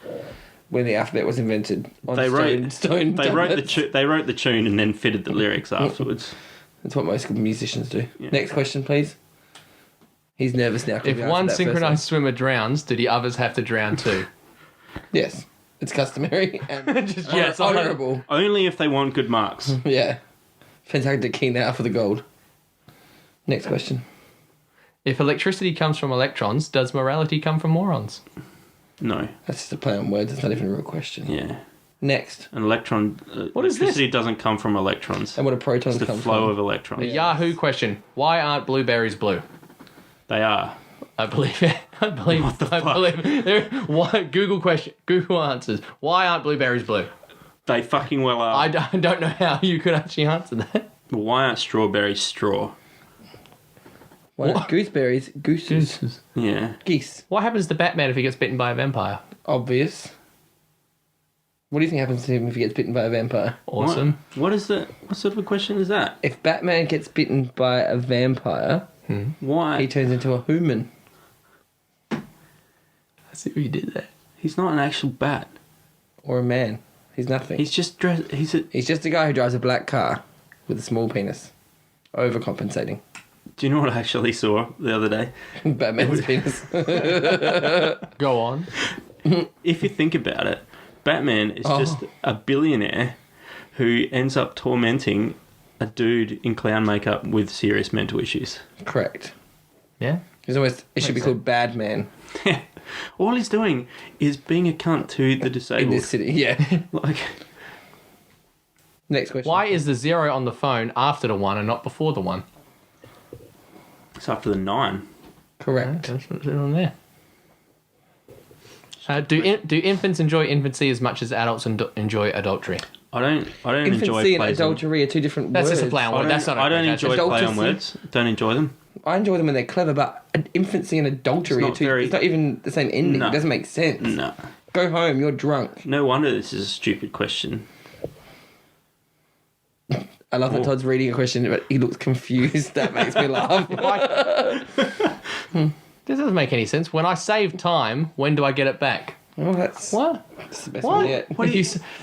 When the alphabet was invented, on They wrote stone they wrote tablets. they wrote the tune and then fitted the lyrics afterwards. That's what most good musicians do. Yeah. Next question, please. He's nervous now. 'cause If we answered one that first synchronized swimmer drowns, do the others have to drown too? one. Yes, it's customary and Just- yeah, yeah, it's it's honourable. Only if they want good marks. Yeah, depends how keen they are for the gold. Next question. If electricity comes from electrons, does morality come from morons? No. That's just a play on words. It's not even a real question. Yeah. Next. An electron. What is this? Electricity doesn't come from electrons. And what do protons It's the come flow from? of electrons. A Yahoo question. Why aren't blueberries blue? They are. I believe it. I believe. What the I fuck? believe. Why? Google question. Google answers. Why aren't blueberries blue? They fucking well are. I don't know how you could actually answer that. Why aren't strawberries straw? Why not gooseberries? Gooses. Yeah. Geese. What happens to Batman if he gets bitten by a vampire? Obvious. What do you think happens to him if he gets bitten by a vampire? Awesome. What is the? What sort of a question is that? If Batman gets bitten by a vampire, Why? he turns into a human. I see what you did there. He's not an actual bat. Or a man. He's nothing. He's just dressed. He's just a guy who drives a black car with a small penis. Overcompensating. Do you know what I actually saw the other day? Batman's penis. Go on. If you think about it, Batman is just a billionaire who ends up tormenting a dude in clown makeup with serious mental issues. Correct. Yeah. It should be called Bad Man. All he's doing is being a cunt to the disabled. In this city, yeah. Like, Next question. Why is the 0 on the phone after the 1 and not before the 1? it's after the 9. Correct. That's what's on there. Do infants enjoy infancy as much as adults enjoy adultery? I don't enjoy Infancy and plays on- adultery are two different That's words. just a play on word. That's not. I don't that's enjoy just- play on Adultery. words. Don't enjoy them. I enjoy them when they're clever, but infancy and adultery It's are not two. very- It's not even the same ending. No. It doesn't make sense. No. Go home. You're drunk. No wonder this is a stupid question. I love that Todd's reading a question, but he looks confused. That makes me laugh. This doesn't make any sense. When I save time, when do I get it back? Oh, that's What? the best What? one yet.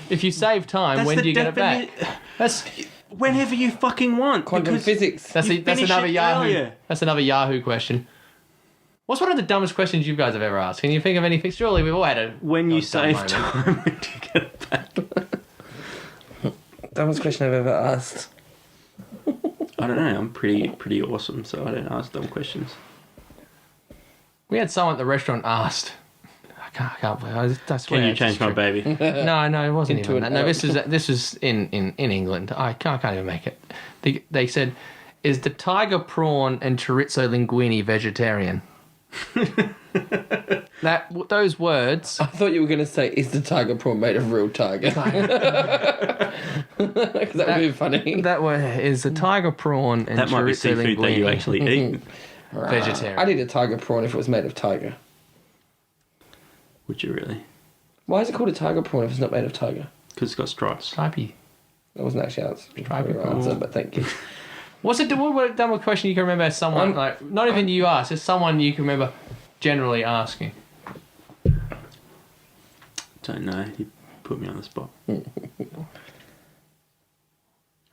If you save time, when do you get it back? That's Whenever you fucking want. Quantum because physics. that's You finish another it Yahoo. earlier. That's another Yahoo question. What's one of the dumbest questions you guys have ever asked? Can you think of anything? Surely we've all had a When you dumb save moment. time, when do you get it back? Dumbest question I've ever asked. I don't know. I'm pretty awesome, so I don't ask dumb questions. We had someone at the restaurant asked. I can't believe. I swear. Can you it's change my true. baby? No, it wasn't Into even that. an No, elk. this was in England. I can't even make it. They said, "Is the tiger prawn and chorizo linguine vegetarian?" Those words. I thought you were going to say, is the tiger prawn made of real tiger? Because that would be funny. That word is the tiger prawn and That might be chorizo seafood that you linguine actually eat. vegetarian. I'd eat a tiger prawn if it was made of tiger. Would you really? Why is it called a tiger prawn if it's not made of tiger? Because it's got stripes. Stripey. That wasn't actually Tiger the answer, but thank you. What's it? What dumb question you can remember? Someone like not even you asked. It's someone you can remember generally asking. Don't know. You put me on the spot.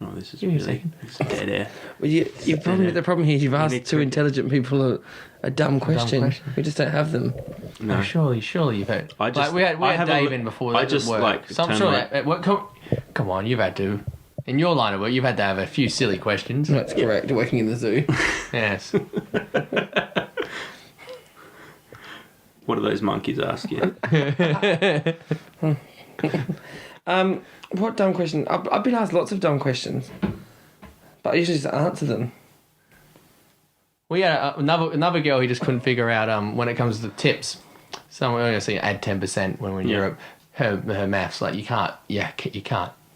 Oh, this is Give me a really second. it's dead air. Well, the problem here is you've asked need two cricket. intelligent people a dumb question. question. We just don't have them. No. Oh, surely you've had. I just- we had I have a Dave li- in before. I That just, work. like, Some turn surely my- at work, come on, you've had to. In your line of work, you've had to have a few silly questions. That's correct. Working in the zoo. Yes. What do those monkeys ask you? What dumb question? I've been asked lots of dumb questions, but I usually just answer them. We had another girl who just couldn't figure out when it comes to tips. Someone going to say add 10% when we're in Yeah. Europe. Her maths you can't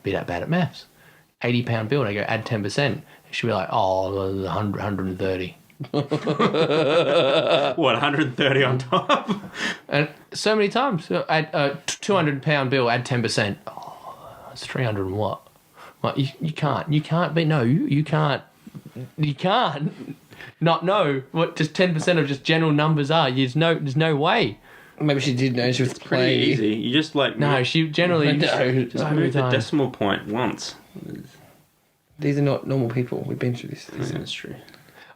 be that bad at maths. £80 bill. They go add 10%. She'll be like 130. What, 130 on top? And so many times, add £200 bill, add 10%. Oh, that's 300 and what? Like you can't be you can't not know what just 10% of just general numbers are. There's no way. Maybe she did know she was Pretty playing. easy. You just like No, she generally No. just so move many the times. decimal point once. These are not normal people. We've been through this. I think that's true.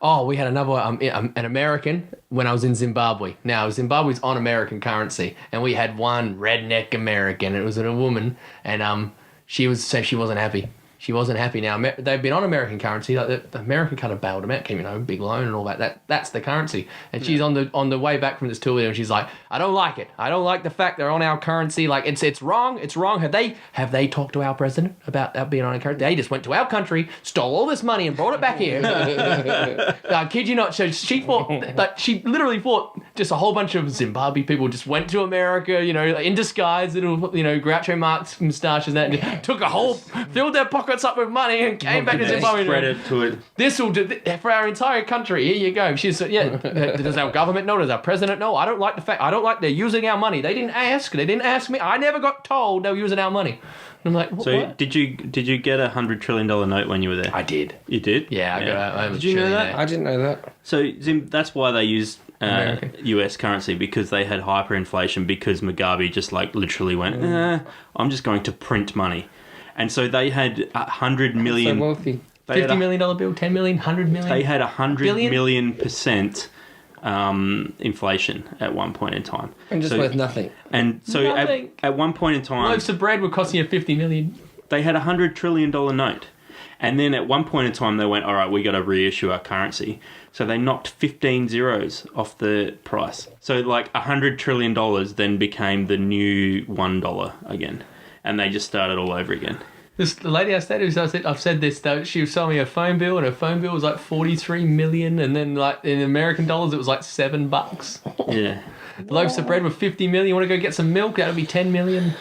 Oh, we had another an American when I was in Zimbabwe. Now Zimbabwe's on American currency, and we had one redneck American. It was a woman, and she wasn't happy. She wasn't happy. Now they've been on American currency. Like the American kind of bailed them out, came big loan and all that. That's the currency. And she's on the way back from this tour with them. She's like, I don't like it. I don't like the fact they're on our currency. Like it's wrong. It's wrong. Have they talked to our president about that being on our currency? They just went to our country, stole all this money, and brought it back here. I kid you not. So she literally thought just a whole bunch of Zimbabwe people just went to America, in disguise, little, Groucho Marx moustaches and that, and took filled their pockets up with money and came back to Zimbabwe. Credit to it. This will do for our entire country. Here you go. She's does our government know? Does our president know? I don't like the fact. I don't like they're using our money. They didn't ask. They didn't ask me. I never got told they were using our money. And I'm like, So what? did you get $100 trillion note when you were there? I did. You did? Yeah, I got. Did you know that? I didn't know that. So that's why they use American. US currency because they had hyperinflation because Mugabe just like literally went, I'm just going to print money. And so they had 100 million. So wealthy. $50 million bill, 10 million, 100 million. They had 100 billion? million% inflation at one point in time. And just worth nothing. And so Nothing. at one point in time, Loaves of bread were costing you $50 million. they had $100 trillion note. And then at one point in time, they went, all right, we got to reissue our currency. So they knocked 15 zeros off the price. So like $100 trillion then became the new $1 again. And they just started all over again. The lady I stayed with, I've said this though, she was selling me a phone bill, and her phone bill was like 43 million, and then like in American dollars it was like $7. Yeah. Loaves of bread were 50 million. You want to go get some milk? That'll be 10 million.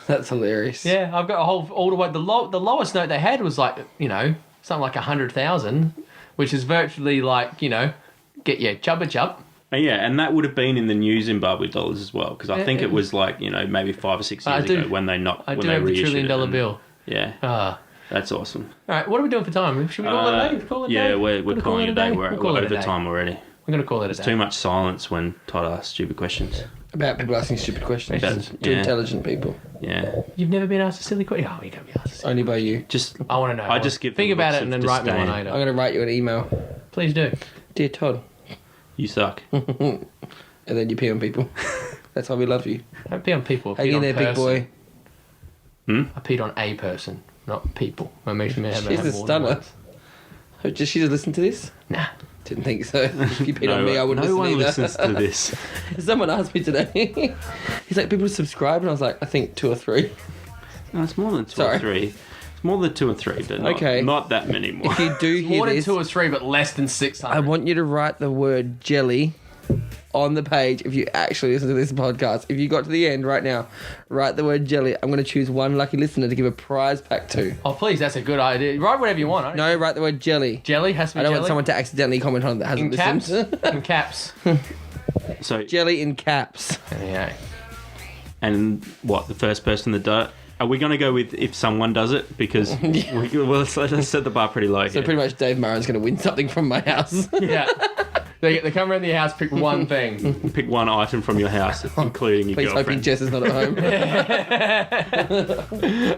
That's hilarious. Yeah, I've got a whole all the way. The lowest note they had was like, you know, something like 100,000, which is virtually like, you know, get your chubba chub. Yeah, and that would have been in the new Zimbabwe dollars as well, because I think it was like, you know, maybe 5 or 6 years ago when they knocked. I when do they have the $1 reissued trillion it. bill. Yeah. That's awesome. All right, what are we doing for time? Should we call it a day? Call it a Yeah, day? we're calling it a day. We're call it a over day. time already. I'm going to call it a day. Too much silence when Todd asks stupid questions. About people asking stupid questions. About- To yeah. intelligent people. Yeah. You've never been asked a silly question? Oh, you can't be asked a silly Only by you. Just I want to know. I just give Think them about looks it and of then write me one disdain. I'm later. going to write you an email. Please do. Dear Todd. You suck. And then you pee on people. That's why we love you. Don't pee on people. Hang Pee in on there, big person. boy. I peed on a person, not people. I mean, She's a stunner. Does she just listen to this? Nah. Didn't think so. If you peed on me, I wouldn't no listen one either. listens to this. Someone asked me today. He's like, people subscribe, and I was like, I think 2 or 3. No, it's more than 2 Sorry. or 3. It's more than 2 or 3, but not, Okay. not that many more. If you do hear More than this, 2 or 3, but less than 600. I want you to write the word jelly on the page if you actually listen to this podcast. If you got to the end right now, write the word jelly. I'm going to choose one lucky listener to give a prize pack to. Oh, please, that's a good idea. Write whatever you want. No, write the word jelly. Jelly has to be I don't jelly. want someone to accidentally comment on it that hasn't in caps. listened. In caps. So, Jelly in caps. Yeah. and what, the first person that does it? Are we going to go with if someone does it? Because let's set the bar pretty low So here. pretty much Dave Murren's going to win something from my house. Yeah. They come around the house, pick one thing. Pick one item from your house, including your Please hoping girlfriend. Jess is not at home.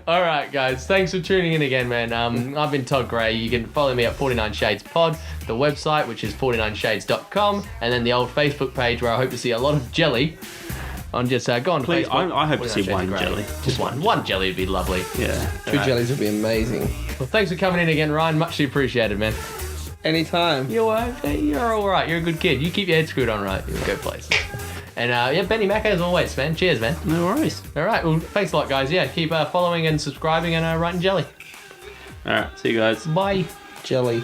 All right, guys. Thanks for tuning in again, man. I've been Todd Gray. You can follow me at 49 Shades Pod, the website, which is 49shades.com, and then the old Facebook page where I hope to see a lot of jelly. On just go on Please, Facebook. I hope to 49 see Shades one of Grey. jelly. Just one. One jelly would be lovely. Yeah. 2 jellies would be amazing. Well, thanks for coming in again, Ryan. Muchly appreciated, man. Anytime. You're all right. You're a good kid. You keep your head screwed on right. You'll go places. And yeah, Bennymacca as always, man. Cheers, man. No worries. All right. Well, thanks a lot, guys. Yeah, keep following and subscribing and writing jelly. All right. See you guys. Bye. Jelly.